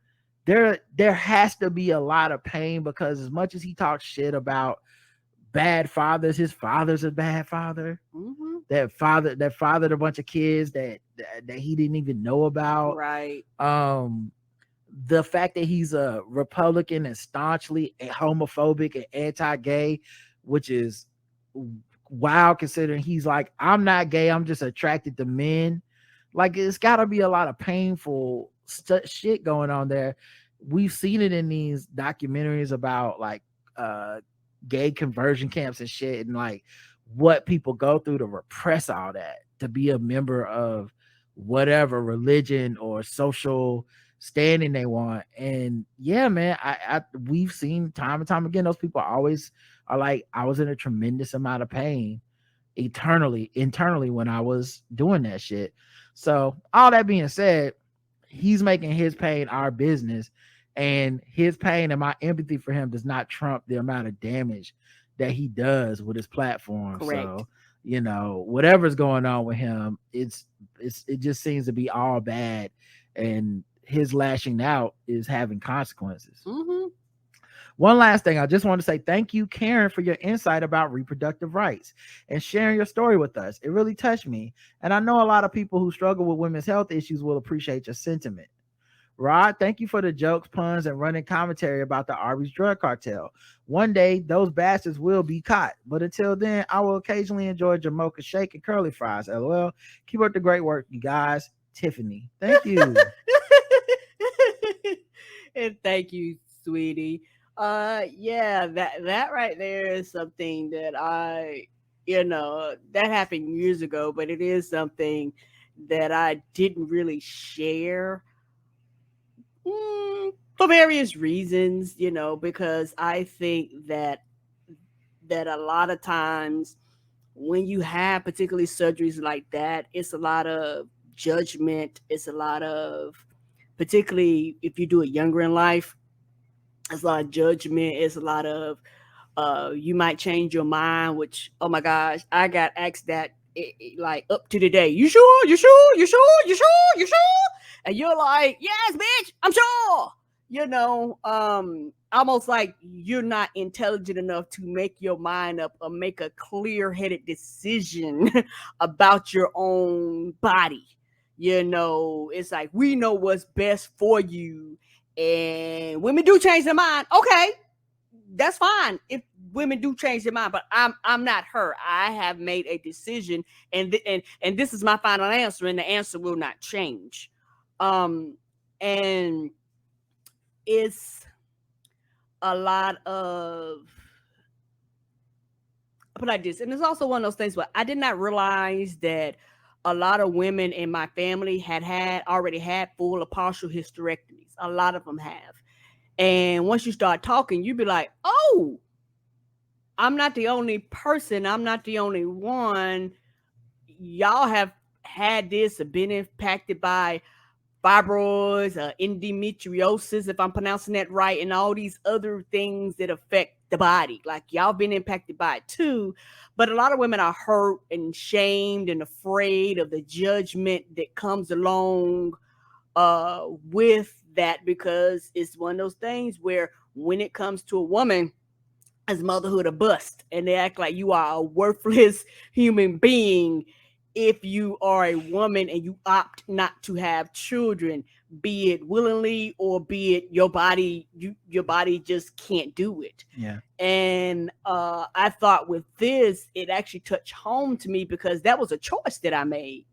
there has to be a lot of pain, because as much as he talks shit about bad fathers, his father's a bad father. That fathered a bunch of kids that he didn't even know about. Right. The fact that he's a Republican and staunchly homophobic and anti-gay, which is wild considering he's like, I'm not gay, I'm just attracted to men. Like, it's got to be a lot of painful shit going on there. We've seen it in these documentaries about like gay conversion camps and shit, and like what people go through to repress all that, to be a member of whatever religion or social standing they want. And yeah, man, we've seen time and time again, those people always are like, I was in a tremendous amount of pain internally when I was doing that shit. So all that being said, he's making his pain our business, and his pain and my empathy for him does not trump the amount of damage that he does with his platform. Correct. So, you know, whatever's going on with him, it just seems to be all bad, and his lashing out is having consequences. One last thing, I just want to say thank you, Karen, for your insight about reproductive rights and sharing your story with us. It really touched me, and I know a lot of people who struggle with women's health issues will appreciate your sentiment. Rod, thank you for the jokes, puns, and running commentary about the Arby's drug cartel. One day, those bastards will be caught, but until then, I will occasionally enjoy Jamocha shake and curly fries. LOL. Keep up the great work, you guys. Tiffany, thank you. And thank you, sweetie. Yeah, that right there is something that that happened years ago, but it is something that I didn't really share for various reasons, because I think that a lot of times when you have particularly surgeries like that, it's a lot of judgment. It's a lot of, particularly if you do it younger in life, it's a lot of judgment. It's a lot of, you might change your mind, which, oh my gosh, I got asked that like up to the day. You sure? You sure? You sure? You sure? You sure? And you're like, yes, bitch, I'm sure. almost like you're not intelligent enough to make your mind up or make a clear-headed decision about your own body. It's like we know what's best for you, and women do change their mind. Okay, that's fine if women do change their mind, but I'm not her. I have made a decision, and this is my final answer, and the answer will not change. And it's a lot of put like this, and it's also one of those things where I did not realize that a lot of women in my family had already had full or partial hysterectomies. A lot of them have, and once you start talking, you be like, oh, I'm not the only person. I'm not the only one. Y'all have had this or been impacted by fibroids, endometriosis, if I'm pronouncing that right, and all these other things that affect the body. Like y'all been impacted by it too. But a lot of women are hurt and shamed and afraid of the judgment that comes along with that, because it's one of those things where when it comes to a woman, as motherhood a bust, and they act like you are a worthless human being if you are a woman and you opt not to have children, be it willingly or be it your body just can't do it. Yeah. And I thought with this, it actually touched home to me because that was a choice that I made,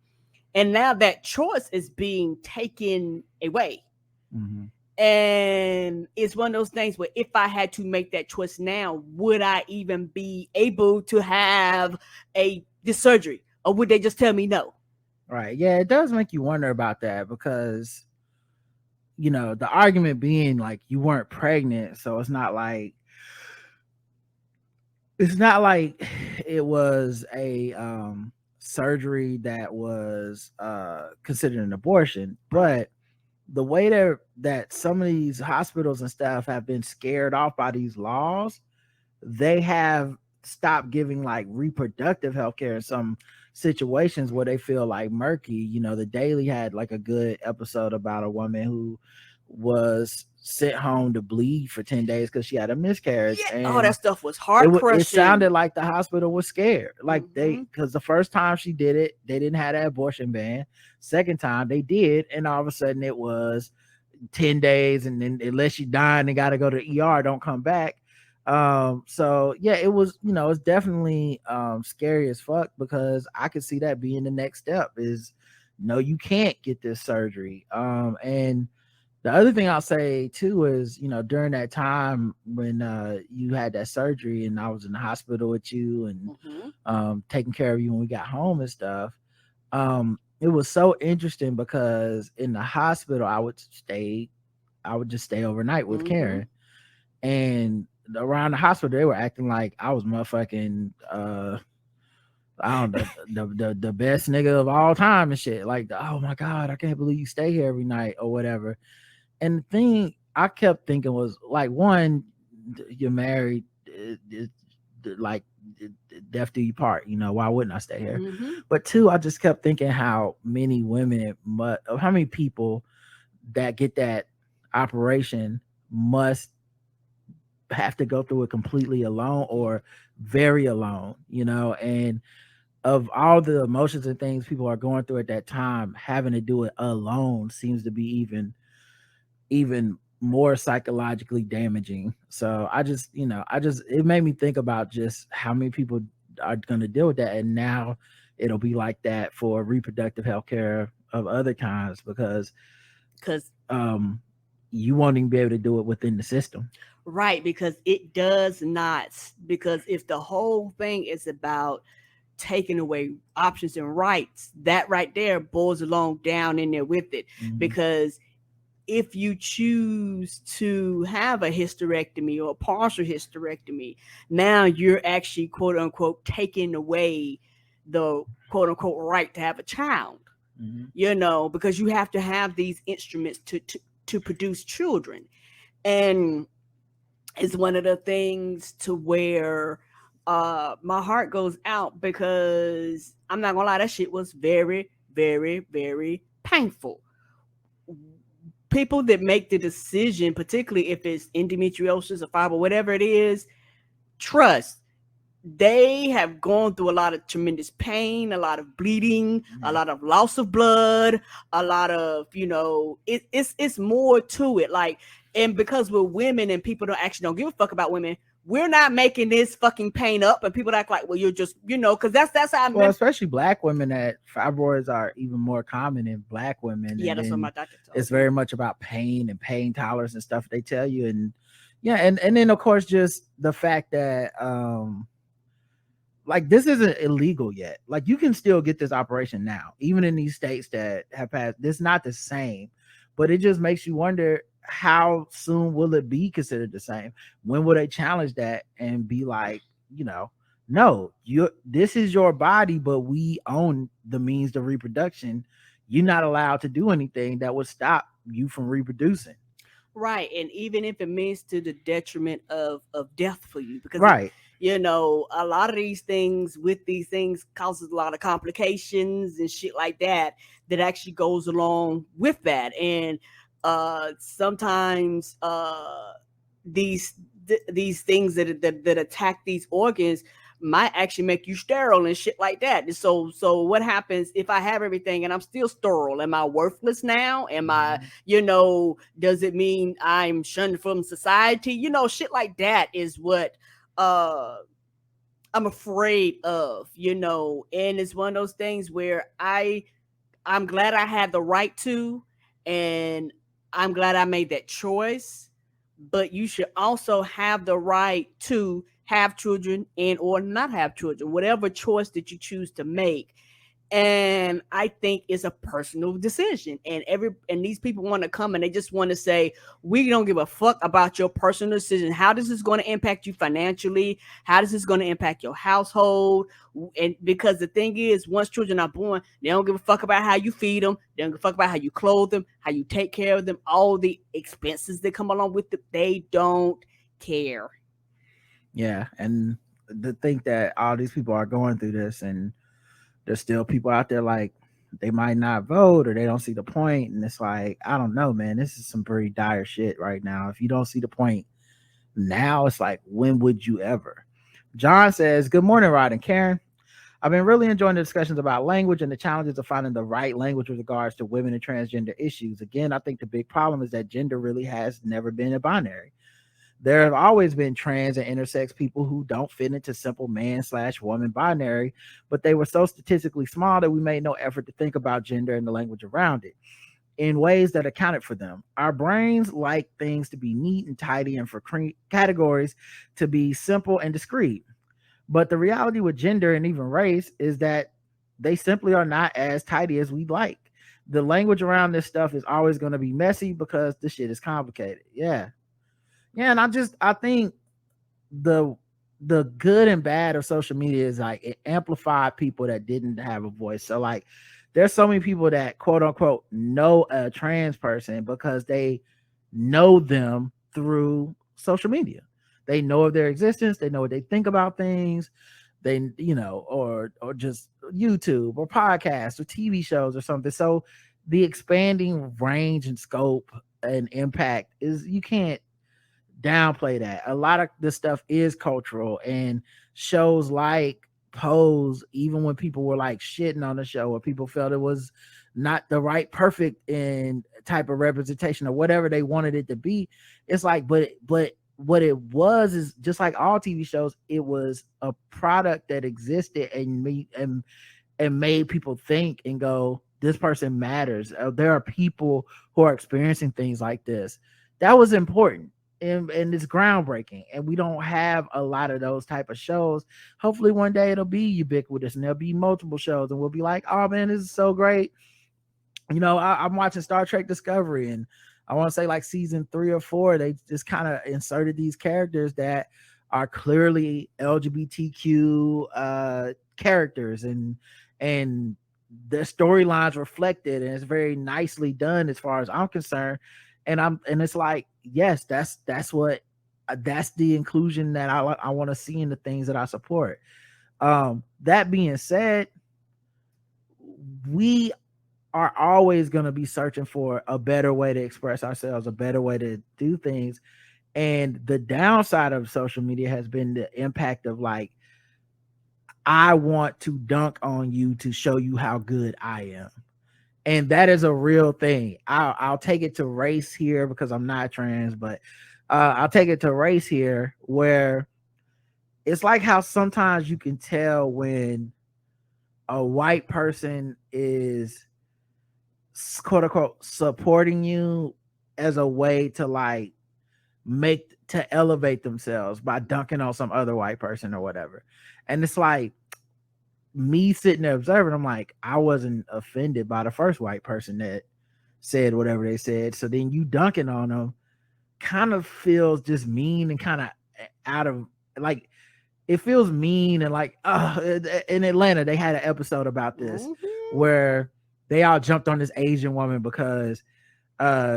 and now that choice is being taken away. Mm-hmm. And it's one of those things where if I had to make that choice now, would I even be able to have this surgery, or would they just tell me no? Right. Yeah, it does make you wonder about that because, the argument being like you weren't pregnant, so it's not like it was a surgery that was considered an abortion, but the way that some of these hospitals and stuff have been scared off by these laws, they have stopped giving like reproductive health care in some situations where they feel like murky. The Daily had like a good episode about a woman who was sent home to bleed for 10 days because she had a miscarriage. Yeah. And that stuff was heart crushing. It sounded like the hospital was scared. Like Mm-hmm. because the first time she did it, they didn't have that abortion ban. Second time they did, and all of a sudden it was 10 days, and then unless you die and got to go to ER, don't come back. So yeah, it was, it's definitely scary as fuck, because I could see that being the next step is no, you can't get this surgery. And the other thing I'll say too is, during that time when you had that surgery and I was in the hospital with you and Mm-hmm. Taking care of you when we got home and stuff, it was so interesting because in the hospital I would just stay overnight with Mm-hmm. Karen, and around the hospital they were acting like I was motherfucking I don't know, the best nigga of all time and shit. Like, oh my God, I can't believe you stay here every night or whatever. And the thing I kept thinking was like, one, you're married, like death do you part. Why wouldn't I stay here? Mm-hmm. But two, I just kept thinking how many how many people that get that operation must have to go through it completely alone or very alone, and of all the emotions and things people are going through at that time, having to do it alone seems to be even more psychologically damaging. So it made me think about just how many people are going to deal with that, and now it'll be like that for reproductive health care of other kinds because you won't even be able to do it within the system. Right, because it does not. Because if the whole thing is about taking away options and rights, that right there boils along down in there with it. Mm-hmm. Because if you choose to have a hysterectomy or a partial hysterectomy, now you're actually quote unquote taking away the quote unquote right to have a child. Mm-hmm. Because you have to have these instruments to produce children. And it's one of the things to where my heart goes out, because I'm not gonna lie, that shit was very, very, very painful. people that make the decision, particularly if it's endometriosis or fibro, whatever it is, trust they have gone through a lot of tremendous pain, a lot of bleeding, a lot of loss of blood, a lot of, it's more to it. Like, and because we're women and people don't give a fuck about women, we're not making this fucking pain up, and people act like, well, you're just, because that's how. Well, especially black women, that fibroids are even more common in black women. Yeah, and that's what my doctor told it's me. very much about pain and pain tolerance and stuff they tell you, and and then of course just the fact that like this isn't illegal yet. Like you can still get this operation now, even in these states that have passed. This is not the same, but it just makes you wonder how soon will it be considered the same? When will they challenge that and be like, no, this is your body, but we own the means of reproduction. You're not allowed to do anything that would stop you from reproducing. Right. And even if it means to the detriment of death for you, because right. A lot of these things causes a lot of complications and shit like that actually goes along with that. And sometimes these things that attack these organs might actually make you sterile and shit like that. And so what happens if I have everything and I'm still sterile? Am I worthless now? Am I, does it mean I'm shunned from society? Shit like that is what I'm afraid of, and it's one of those things where I'm glad I had the right to, and I'm glad I made that choice, but you should also have the right to have children and or not have children, whatever choice that you choose to make. And I think it's a personal decision. And these people want to come and they just want to say, we don't give a fuck about your personal decision. How this is going to impact you financially? How this is going to impact your household? And because the thing is, once children are born, they don't give a fuck about how you feed them. They don't give a fuck about how you clothe them, how you take care of them, all the expenses that come along with it. They don't care. Yeah. And to think that all these people are going through this, and there's still people out there like they might not vote or they don't see the point. And it's like, I don't know, man, this is some pretty dire shit right now. If you don't see the point now, it's like, when would you ever? John says, good morning, Rod and Karen. I've been really enjoying the discussions about language and the challenges of finding the right language with regards to women and transgender issues. Again, I think the big problem is that gender really has never been a binary. There have always been trans and intersex people who don't fit into simple man/woman binary, but they were so statistically small that we made no effort to think about gender and the language around it in ways that accounted for them. Our brains like things to be neat and tidy and for categories to be simple and discrete. But the reality with gender and even race is that they simply are not as tidy as we'd like. The language around this stuff is always going to be messy because this shit is complicated. Yeah, and I think the good and bad of social media is like it amplified people that didn't have a voice. So like there's so many people that quote unquote know a trans person because they know them through social media. They know of their existence, they know what they think about things, they or just YouTube or podcasts or TV shows or something. So the expanding range and scope and impact is, you can't downplay that. A lot of this stuff is cultural, and shows like Pose, even when people were like shitting on the show or people felt it was not the right perfect and type of representation or whatever they wanted it to be, it's like but what it was is just like all TV shows, it was a product that existed and made people think and go, this person matters. There are people who are experiencing things like this. That was important. And it's groundbreaking, and we don't have a lot of those type of shows. Hopefully one day it'll be ubiquitous and there'll be multiple shows and we'll be like, oh man, this is so great. I'm watching Star Trek Discovery, and I want to say like season 3 or 4, they just kind of inserted these characters that are clearly LGBTQ characters, and the storylines reflected, and it's very nicely done as far as I'm concerned. And it's like, yes, that's the inclusion that I want to see in the things that I support. That being said, we are always going to be searching for a better way to express ourselves, a better way to do things. And the downside of social media has been the impact of like, I want to dunk on you to show you how good I am. And that is a real thing. I'll take it to race here because I'm not trans, but I'll take it to race here where it's like how sometimes you can tell when a white person is quote unquote supporting you as a way to like make to elevate themselves by dunking on some other white person or whatever. And it's like me sitting there observing, I'm like, I wasn't offended by the first white person that said whatever they said. So then you dunking on them kind of feels just mean and kind of out of like, it feels mean. And like, in Atlanta, they had an episode about this where they all jumped on this Asian woman because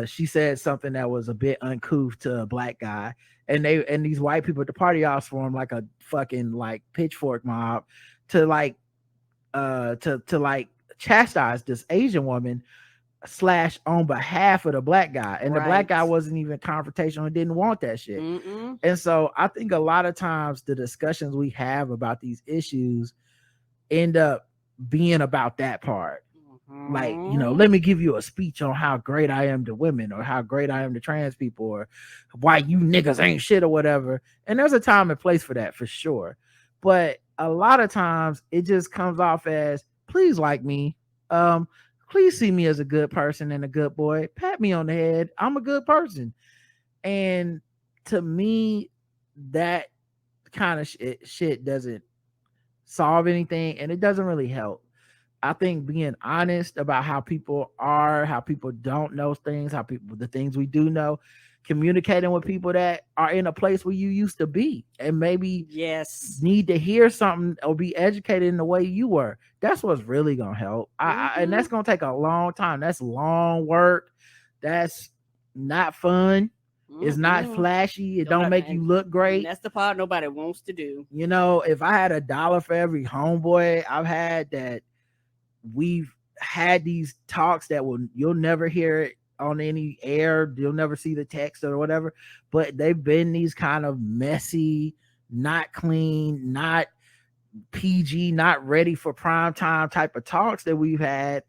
she said something that was a bit uncouth to a black guy. And these white people at the party all formed like a fucking like pitchfork mob to like to like chastise this Asian woman / on behalf of the black guy. And the black guy wasn't even confrontational and didn't want that shit. And so I think a lot of times the discussions we have about these issues end up being about that part. Like, you know, let me give you a speech on how great I am to women or how great I am to trans people or why you niggas ain't shit or whatever. And there's a time and place for that for sure. But a lot of times it just comes off as, please like me. Please see me as a good person and a good boy. Pat me on the head. I'm a good person. And to me, that kind of shit doesn't solve anything and it doesn't really help. I think being honest about how people are, how people don't know things, how people, the things we do know, communicating with people that are in a place where you used to be and maybe need to hear something or be educated in the way you were. That's what's really going to help. And that's going to take a long time. That's long work. That's not fun. It's not flashy. It don't make you look great. That's the part nobody wants to do. You know, if I had $1 for every homeboy I've had that we've had these talks that you'll never hear it on any air, you'll never see the text or whatever, but they've been these kind of messy, not clean, not PG, not ready for prime time type of talks that we've had,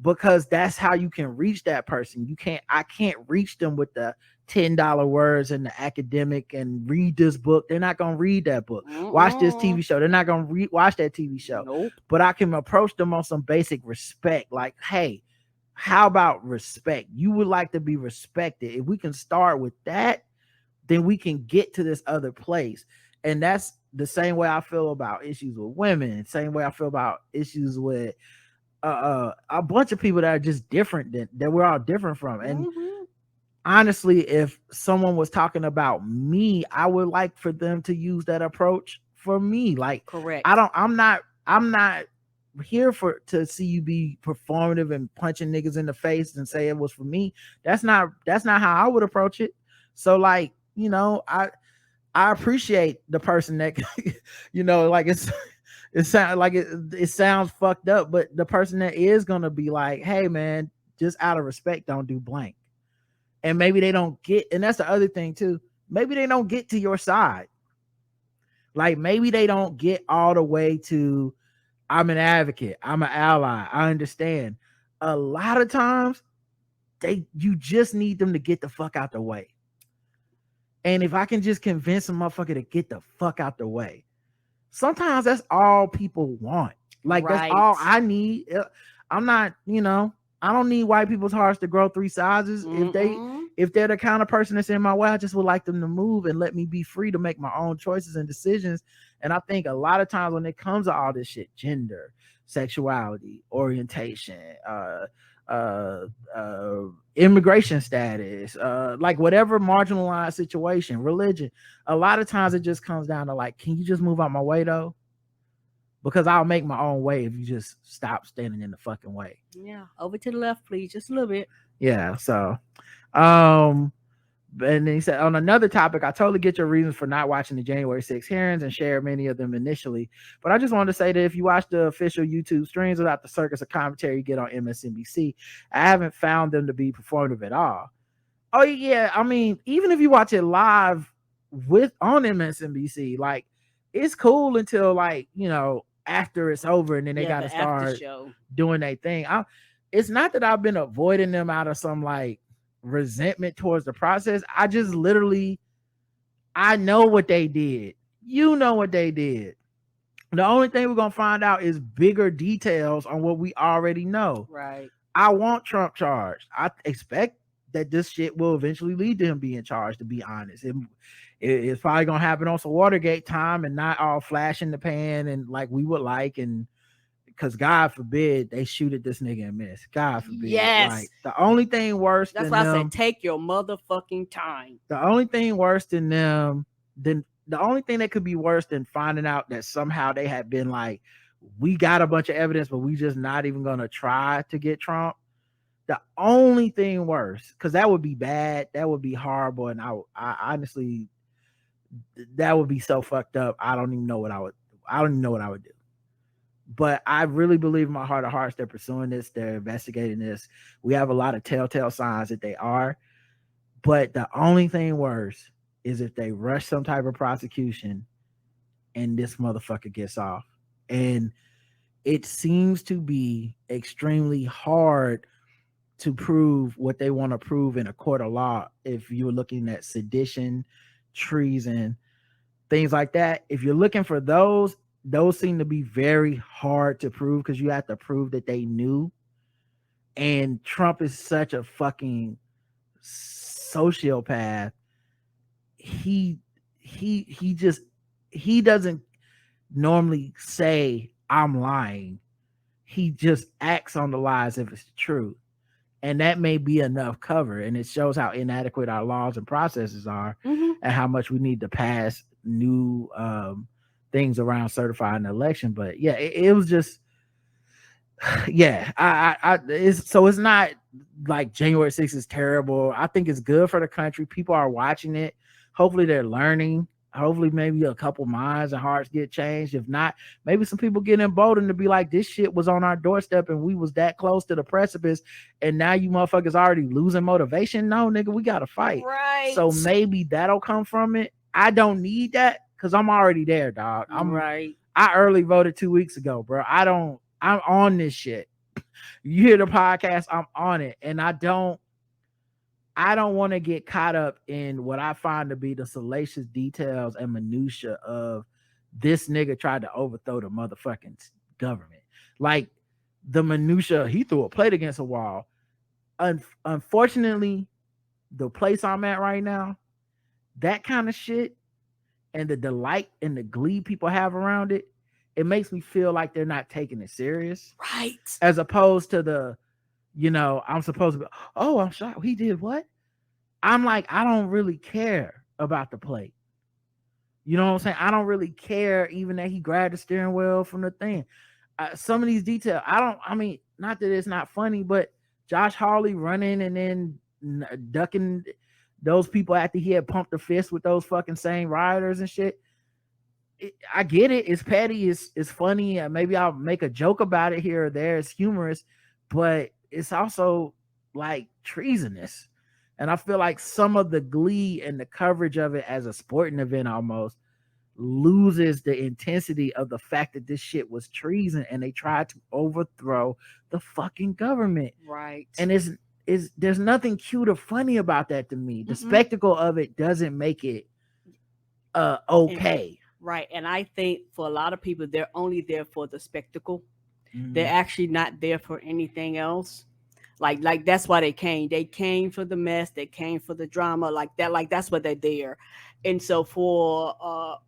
because that's how you can reach that person. I can't reach them with the $10 words and the academic and read this book. They're not going to read that book. Watch this TV show. They're not going to watch that TV show. But I can approach them on some basic respect. Like, hey, how about respect? You would like to be respected. If we can start with that, then we can get to this other place. And that's the same way I feel about issues with women. Same way I feel about issues with a bunch of people that are just different that we're all different from. And honestly, if someone was talking about me, I would like for them to use that approach for me. Like, correct. I'm not here to see you be performative and punching niggas in the face and say it was for me. That's not how I would approach it. So like, you know, I appreciate the person that, you know, like it sounds like it sounds fucked up, but the person that is going to be like, hey man, just out of respect, don't do blank. And maybe they don't get, and that's the other thing too. Maybe they don't get to your side. Like maybe they don't get all the way to, I'm an advocate, I'm an ally, I understand. A lot of times you just need them to get the fuck out the way. And if I can just convince a motherfucker to get the fuck out the way, sometimes that's all people want. Like that's all I need. I'm not, you know, I don't need white people's hearts to grow 3 sizes. If they're the kind of person that's in my way, I just would like them to move and let me be free to make my own choices and decisions. And I think a lot of times when it comes to all this shit, gender, sexuality, orientation, immigration status, like whatever marginalized situation, religion, a lot of times it just comes down to like, can you just move out my way though? Because I'll make my own way if you just stop standing in the fucking way. Yeah, over to the left, please, just a little bit. Yeah, so And then he said, on another topic, I totally get your reasons for not watching the January 6 hearings and share many of them initially. But I just wanted to say that if you watch the official YouTube streams without the circus of commentary you get on MSNBC, I haven't found them to be performative at all. Oh, yeah. I mean, even if you watch it live on MSNBC, like, it's cool until, like, after it's over and then they got to start doing their thing. It's not that I've been avoiding them out of some, like, resentment towards the process. I just literally, I know what they did. You know what they did. The only thing we're gonna find out is bigger details on what we already know. Right. I want Trump charged. I expect that this shit will eventually lead to him being charged, to be honest. It's probably gonna happen on some Watergate time and not all flash in the pan and like we would like, and because God forbid they shoot at this nigga and miss. God forbid. Yes. Like, the only thing worse That's than why them, I said take your motherfucking time. the only thing worse than them, the only thing that could be worse than finding out that somehow they had been like, we got a bunch of evidence, but we just not even gonna try to get Trump. The only thing worse, because that would be bad, that would be horrible, and I honestly, that would be so fucked up. I don't even know what I would do. But I really believe in my heart of hearts they're pursuing this, they're investigating this. We have a lot of telltale signs that they are. But the only thing worse is if they rush some type of prosecution and this motherfucker gets off. And it seems to be extremely hard to prove what they want to prove in a court of law. If you're looking at sedition, treason, things like that, if you're looking for those seem to be very hard to prove because you have to prove that they knew. And Trump is such a fucking sociopath. He doesn't normally say I'm lying. He just acts on the lies if it's true. And that may be enough cover. And it shows how inadequate our laws and processes are, and how much we need to pass new things around certifying the election. But yeah, it was just, yeah, it's not like January 6th is terrible. I think it's good for the country. People are watching it. Hopefully they're learning. Hopefully maybe a couple minds and hearts get changed. If not, maybe some people get emboldened to be like, this shit was on our doorstep and we was that close to the precipice, and now you motherfuckers already losing motivation. No, nigga, we gotta fight. Right. So maybe that'll come from it. I don't need that because I'm already there, dog. I'm right. I early voted 2 weeks ago, bro. I'm on this shit. You hear the podcast, I'm on it. And I don't want to get caught up in what I find to be the salacious details and minutia of this nigga tried to overthrow the motherfucking government. Like the minutia, he threw a plate against a wall. Unfortunately, the place I'm at right now, that kind of shit and the delight and the glee people have around it, it makes me feel like they're not taking it serious. Right. As opposed to the, I'm supposed to be, oh, I'm shocked. He did what? I'm like, I don't really care about the plate. You know what I'm saying? I don't really care even that he grabbed the steering wheel from the thing. Some of these details, not that it's not funny, but Josh Hawley running and then ducking those people after he had pumped the fist with those fucking same rioters and shit. I get it. It's petty. It's funny. Maybe I'll make a joke about it here or there. It's humorous, but it's also like treasonous. And I feel like some of the glee and the coverage of it as a sporting event almost loses the intensity of the fact that this shit was treason and they tried to overthrow the fucking government. Right. And there's nothing cute or funny about that to me. The spectacle of it doesn't make it okay. Right. And I think for a lot of people, they're only there for the spectacle. They're actually not there for anything else. Like that's why they came. They came for the mess. They came for the drama. Like that's what they're there. And so for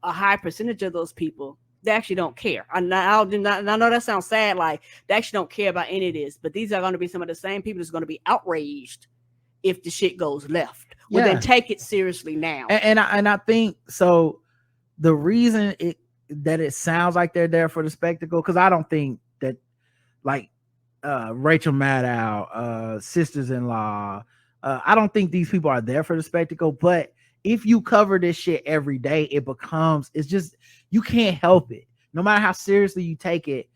a high percentage of those people, they actually don't care. I know that sounds sad. Like they actually don't care about any of this. But these are going to be some of the same people that's going to be outraged if the shit goes left. Well, then take it seriously now. And I think so. The reason that it sounds like they're there for the spectacle, because I don't think that like Rachel Maddow, sisters-in-law, I don't think these people are there for the spectacle, but if you cover this shit every day, it's just, you can't help it. No matter how seriously you take it,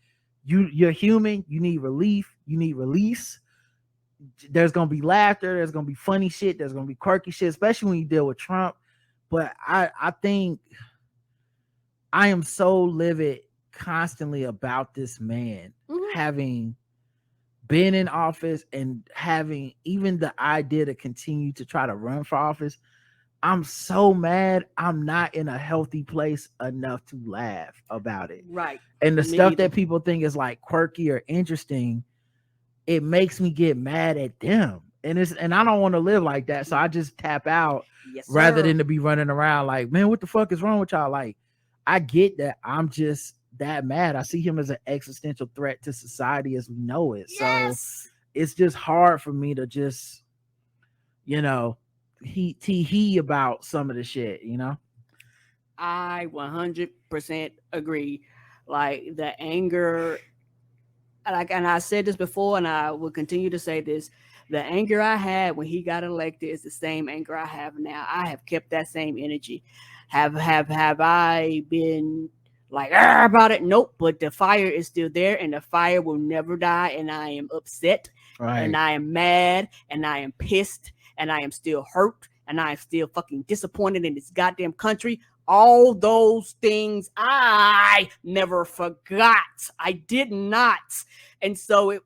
you're human. You need relief. You need release. There's gonna be laughter. There's gonna be funny shit. There's gonna be quirky shit, especially when you deal with Trump. But I think I am so livid constantly about this man having been in office and having even the idea to continue to try to run for office. I'm so mad. I'm not in a healthy place enough to laugh about it. Right. And the Me stuff either. that people think is like quirky or interesting, it makes me get mad at them. And I don't want to live like that. So I just tap out Yes, rather sir. than to be running around like, man, what the fuck is wrong with y'all? Like, I get that. I'm just that mad. I see him as an existential threat to society as we know it. Yes. So it's just hard for me to just, he about some of the shit, I 100% agree. Like the anger, and I said this before, and I will continue to say this. The anger I had when he got elected is the same anger I have now. I have kept that same energy. Have I been like about it? Nope. But the fire is still there, and the fire will never die. And I am upset, and I am mad, and I am pissed, and I am still hurt, and I am still fucking disappointed in this goddamn country. All those things I never forgot. I did not. And so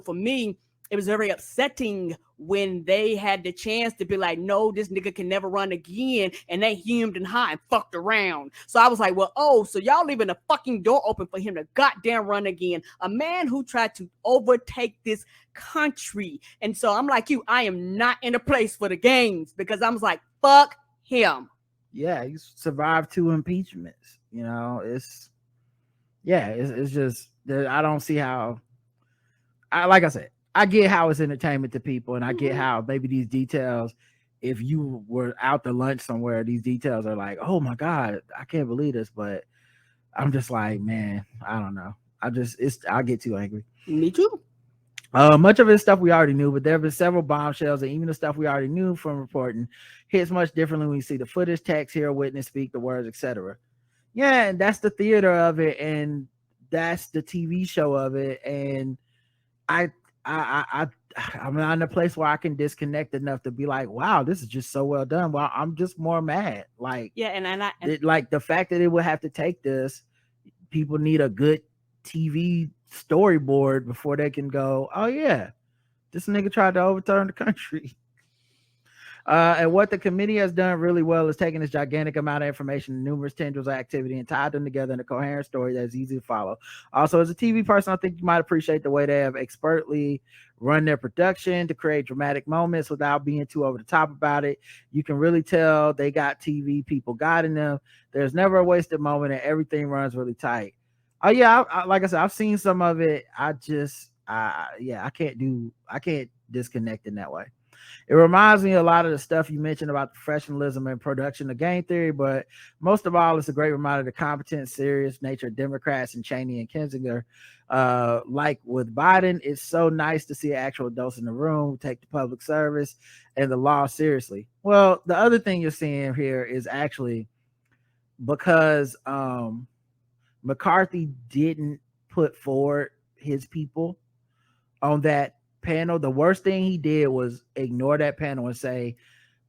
for me, it was very upsetting when they had the chance to be like, no, this nigga can never run again. And they hemmed and hawed and fucked around. So I was like, well, so y'all leaving the fucking door open for him to goddamn run again. A man who tried to overtake this country. And so I'm like you, I am not in a place for the games, because I was like, fuck him. Yeah, he survived 2 impeachments. It's just, I don't see how. Like I said, I get how it's entertainment to people, and I get how maybe these details, if you were out to lunch somewhere, these details are like, oh my God, I can't believe this. But I'm just like, man, I don't know. I get too angry. Me too. Much of it stuff we already knew, but there have been several bombshells, and even the stuff we already knew from reporting hits much differently when you see the footage, text, hear a witness, speak the words, etc. Yeah, and that's the theater of it, and that's the TV show of it. And I'm not in a place where I can disconnect enough to be like, wow, this is just so well done. Well, I'm just more mad. Like, yeah, and like the fact that it would have to take this, people need a good TV storyboard before they can go, oh yeah, this nigga tried to overturn the country. And what the committee has done really well is taking this gigantic amount of information and numerous tendrils of activity and tied them together in a coherent story that is easy to follow. Also, as a TV person, I think you might appreciate the way they have expertly run their production to create dramatic moments without being too over the top about it. You can really tell they got TV people guiding them. There's never a wasted moment, and everything runs really tight. Oh yeah, like I said, I've seen some of it. I can't disconnect in that way. It reminds me a lot of the stuff you mentioned about professionalism and production of game theory, but most of all, it's a great reminder of the competent, serious nature of Democrats and Cheney and Kinzinger. Like with Biden, it's so nice to see actual adults in the room who take the public service and the law seriously. Well, the other thing you're seeing here is actually because McCarthy didn't put forward his people on that panel. The worst thing he did was ignore that panel and say,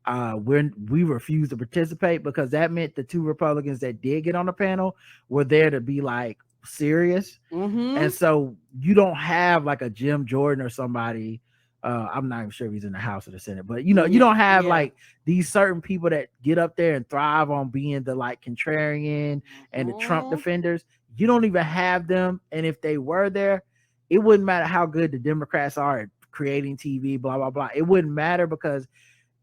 we refuse to participate, because that meant the 2 Republicans that did get on the panel were there to be like serious. And so you don't have like a Jim Jordan or somebody. I'm not even sure if he's in the House or the Senate, but you don't have like these certain people that get up there and thrive on being the like contrarian and the Trump defenders. You don't even have them. And if they were there, it wouldn't matter how good the Democrats are at creating TV, blah, blah, blah. It wouldn't matter, because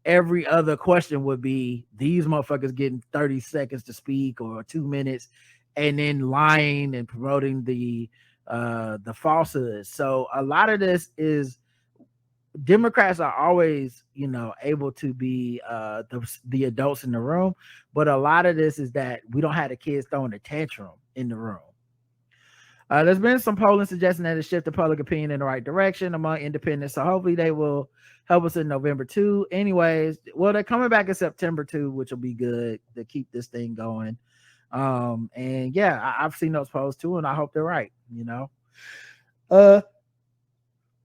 every other question would be these motherfuckers getting 30 seconds to speak or 2 minutes and then lying and promoting the falsehoods. So a lot of this is Democrats are always, able to be the adults in the room, but a lot of this is that we don't have the kids throwing a tantrum in the room. There's been some polling suggesting that it shifted public opinion in the right direction among independents. So hopefully they will help us in November too. Anyways, well, they're coming back in September too, which will be good to keep this thing going. And yeah, I've seen those polls too, and I hope they're right.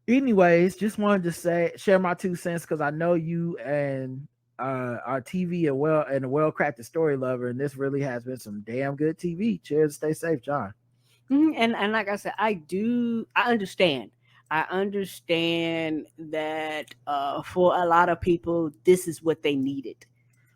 Anyways, just wanted to share my 2 cents because I know you and our TV and a well-crafted story lover, and this really has been some damn good TV. Cheers, stay safe, John. And like I said, I understand. I understand that for a lot of people, this is what they needed,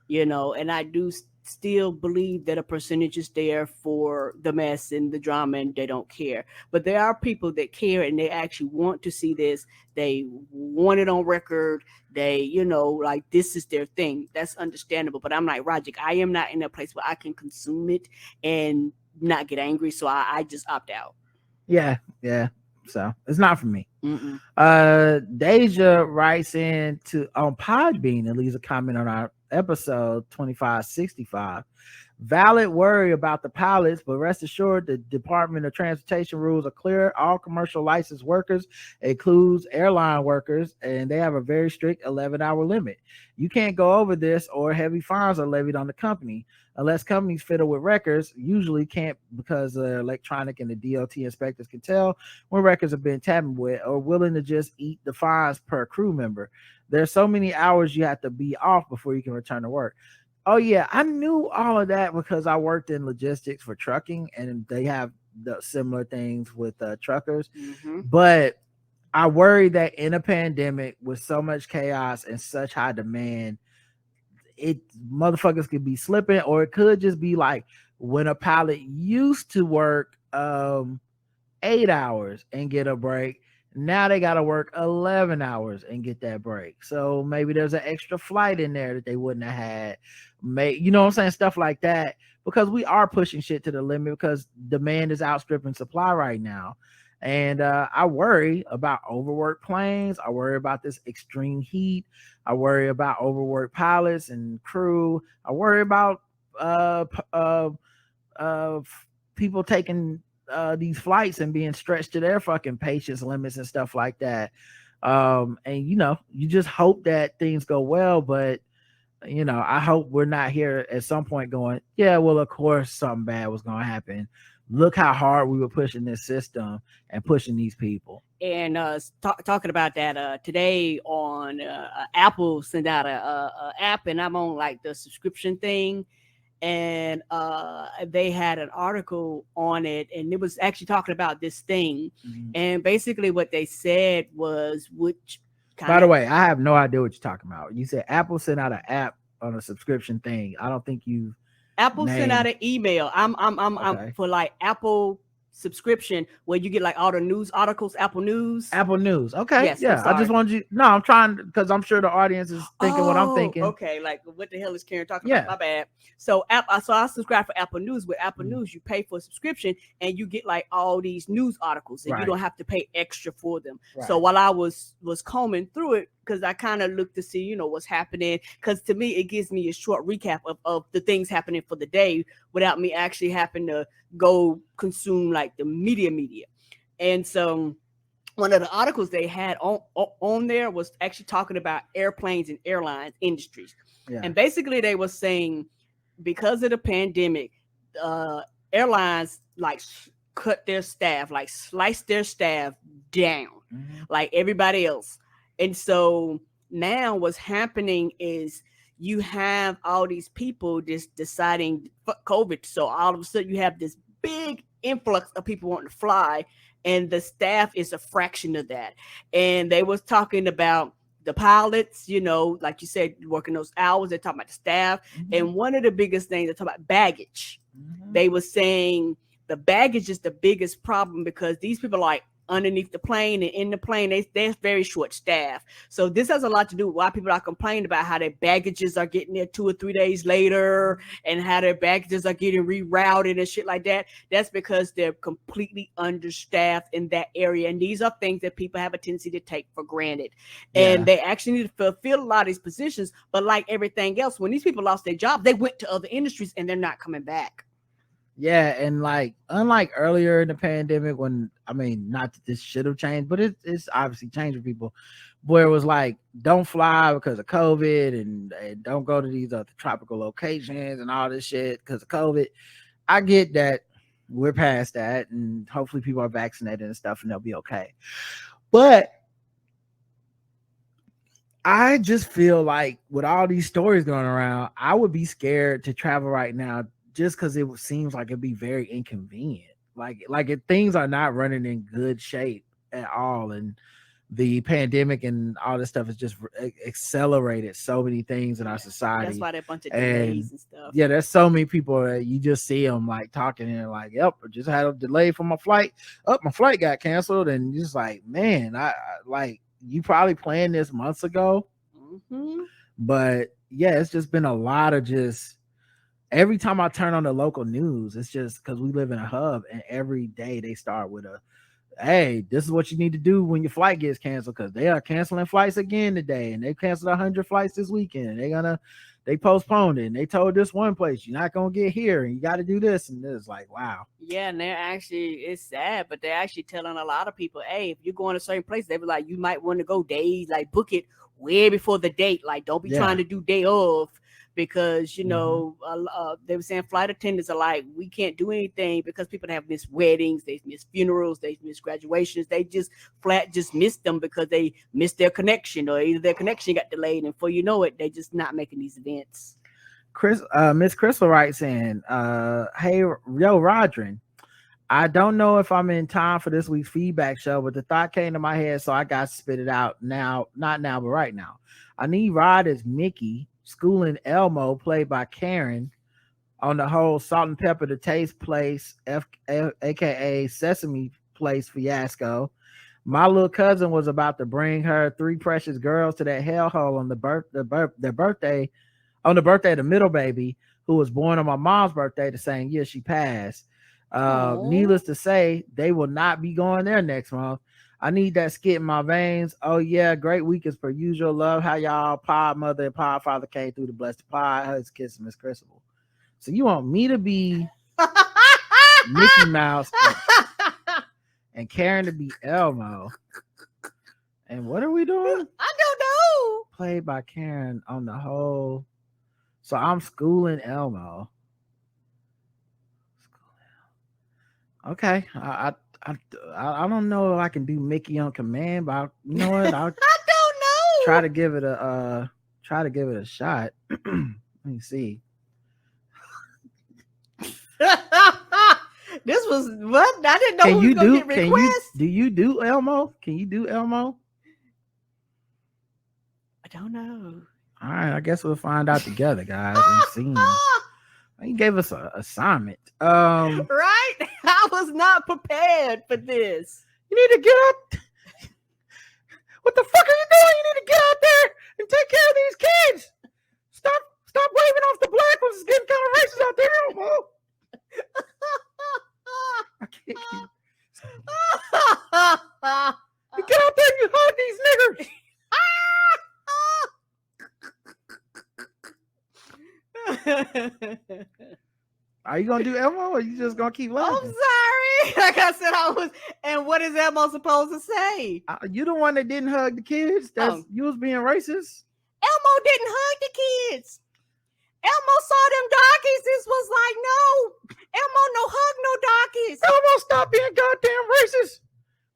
and I do still believe that a percentage is there for the mess and the drama and they don't care. But there are people that care and they actually want to see this. They want it on record. They, like this is their thing. That's understandable. But I'm like, Rogic, I am not in a place where I can consume it and not get angry. So I just opt out. Yeah. So it's not for me. Mm-mm. Deja writes in on Podbean and leaves a comment on our episode 2565. Valid worry about the pilots, but rest assured the Department of Transportation rules are clear. All commercial licensed workers includes airline workers, and they have a very strict 11-hour limit. You can't go over this or heavy fines are levied on the company. Unless companies fiddle with records, usually can't because the electronic and the DOT inspectors can tell when records have been tampered with or willing to just eat the fines per crew member. There's so many hours you have to be off before you can return to work. Oh yeah, I knew all of that because I worked in logistics for trucking, and they have the similar things with truckers. Mm-hmm. But I worry that in a pandemic with so much chaos and such high demand, motherfuckers could be slipping, or it could just be like when a pilot used to work 8 hours and get a break. Now they got to work 11 hours and get that break. So maybe there's an extra flight in there that they wouldn't have had. You know what I'm saying? Stuff like that, because we are pushing shit to the limit because demand is outstripping supply right now. And I worry about overworked planes. I worry about this extreme heat. I worry about overworked pilots and crew. I worry about people taking these flights and being stretched to their fucking patience limits and stuff like that. And you just hope that things go well, but I hope we're not here at some point going, yeah, well, of course something bad was going to happen. Look how hard we were pushing this system and pushing these people. And talking about that today on Apple sent out a app, and I'm on like the subscription thing. And they had an article on it, and it was actually talking about this thing. Mm-hmm. And basically what they said was, by the way, I have no idea what you're talking about. You said Apple sent out an app on a subscription thing. I don't think Apple sent out an email. I'm for like Apple subscription where you get like all the news articles. Apple News. Okay. Yes, yeah. I just wanted you. No, I'm trying because I'm sure the audience is thinking what I'm thinking. Okay. Like what the hell is Karen talking about? My bad. So I subscribe for Apple News. With Apple News, you pay for a subscription and you get like all these news articles, and you don't have to pay extra for them. Right. So while I was combing through it, because I kind of look to see, what's happening. Because to me, it gives me a short recap of the things happening for the day without me actually having to go consume like the media. And so one of the articles they had on there was actually talking about airplanes and airlines industries. Yeah. And basically they were saying because of the pandemic, airlines like cut their staff, like slice their staff down like everybody else. And so now what's happening is you have all these people just deciding fuck COVID. So all of a sudden you have this big influx of people wanting to fly, and the staff is a fraction of that. And they was talking about the pilots, like you said, working those hours. They're talking about the staff. And one of the biggest things, they're talking about baggage. They were saying the baggage is the biggest problem because these people are like underneath the plane and in the plane, they're very short staff. So this has a lot to do with why people are complaining about how their baggages are getting there 2 or 3 days later and how their baggages are getting rerouted and shit like that. That's because they're completely understaffed in that area. And these are things that people have a tendency to take for granted. Yeah. And they actually need to fulfill a lot of these positions. But like everything else, when these people lost their job, they went to other industries and they're not coming back. Yeah, and like unlike earlier in the pandemic when I mean not that this should have changed, but it's obviously changed for people where it was like don't fly because of COVID and don't go to these other tropical locations and all this shit because of COVID. I get that we're past that and hopefully people are vaccinated and stuff and they'll be okay. But I just feel like with all these stories going around, I would be scared to travel right now just because it seems like it'd be very inconvenient. Like if things are not running in good shape at all, and the pandemic and all this stuff has just accelerated so many things in our society. That's why there are a bunch of And delays and stuff. yeah, there's so many people that you just see them like talking and like, yep, I just had a delay for my flight. My flight got canceled, and you're just like, man, I like you probably planned this months ago. Mm-hmm. But yeah, it's just been a lot of just every time I turn on the local news, it's just because we live in a hub, and every day they start with a hey, this is what you need to do when your flight gets canceled because they are canceling flights again today, and they canceled 100 flights this weekend. They postponed it, and they told this one place you're not gonna get here, and you got to do this, and it's like wow. Yeah, and they're actually it's sad, but they're actually telling a lot of people, hey, if you're going to certain place, they be like, you might want to go days, like book it way before the date. Like, don't be trying to do day of. Because they were saying flight attendants are like, we can't do anything because people have missed weddings, they've missed funerals, they've missed graduations, they just missed them because they missed their connection, or either their connection got delayed, and before you know it, they just not making these events. Miss Crystal writes in, hey yo Rodrin, I don't know if I'm in time for this week's feedback show, but the thought came to my head, so I got to spit it out now. Not now, but right now. I need Rod as Mickey, schooling Elmo, played by Karen, on the whole Salt and Pepper the Taste Place, aka Sesame Place fiasco. My little cousin was about to bring her three precious girls to that hellhole on their birthday, on the birthday of the middle baby, who was born on my mom's birthday the same year she passed. Needless to say, they will not be going there next month. I need that skit in my veins. Oh yeah, great week as per usual. Love how y'all pod mother and pod father came through to bless the pod. Hugs, kiss, Miss Crystal. So you want me to be Mickey Mouse and Karen to be Elmo? And what are we doing? I don't know. Played by Karen on the whole. So I'm schooling Elmo. Okay, I don't know if I can do Mickey on command, but you know what? I don't know. Try to give it a shot. Let me see. This was what I didn't know. Do you do Elmo? Can you do Elmo? I don't know. All right, I guess we'll find out together, guys. And see. He gave us an assignment. Right? I was not prepared for this. You need to get up. What the fuck are you doing? You need to get out there and take care of these kids. Stop waving off the black ones. It's getting kind of racist out there, Elmo. I can't keep. You get out there and you hug these niggers. Are you gonna do Elmo, or are you just gonna keep laughing? I'm sorry. Like I said, I was. And what is Elmo supposed to say? You the one that didn't hug the kids. You was being racist. Elmo didn't hug the kids. Elmo saw them doggies. This was like, no, Elmo no hug no doggies. Elmo, stop being goddamn racist.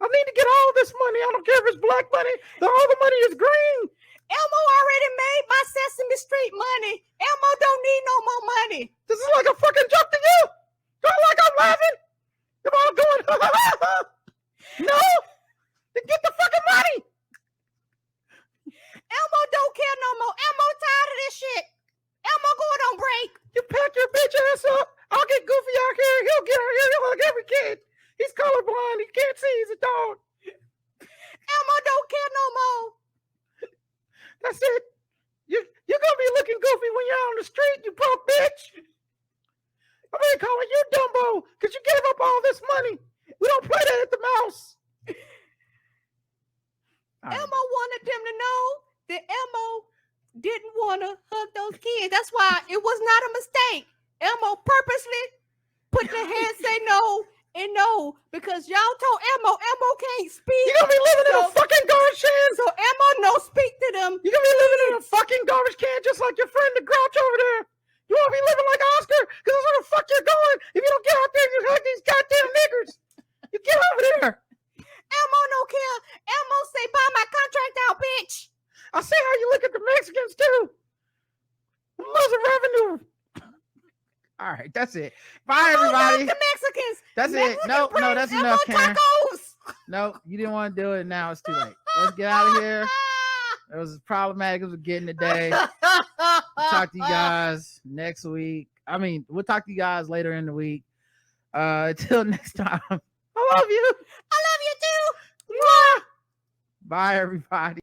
I need to get all this money. I don't care if it's black money. All the money is green. Elmo already made my Sesame Street money. Elmo don't need no more money. This is like a fucking joke to you. Don't like I'm laughing. Am I going? No. Then get the fucking money. Elmo don't care no more. Elmo tired of this shit. Elmo going on break. You pack your bitch ass up. I'll get Goofy out here. He'll get out here. He'll hug every kid. He's colorblind. He can't see. He's a dog. Elmo don't care no more. That's it. You're gonna be looking goofy when you're on the street, you punk bitch. I'm gonna call you Dumbo because you gave up all this money. We don't play that at the mouse. Elmo wanted them to know that Elmo didn't want to hug those kids. That's why it was not a mistake. Elmo purposely put their hands, say no, and no, because y'all told Elmo can't speak. You gonna be living in a fucking garbage can? So Elmo no speak to them. You gonna be living in a fucking garbage can just like your friend the Grouch over there. You wanna be living like Oscar? Because that's where the fuck you're going if you don't get out there and you hug these goddamn niggers. You get over there. Elmo no care. Elmo say, buy my contract out, bitch. I see how you look at the Mexicans too. Losing revenue. All right, that's it. Bye, everybody. The Mexicans. That's it. No, that's enough, Karen. No, you didn't want to do it. Now it's too late. Let's get out of here. It was problematic as we're getting today. We'll talk to you guys next week. I mean, we'll talk to you guys later in the week. Until next time. I love you. I love you too. Bye, everybody.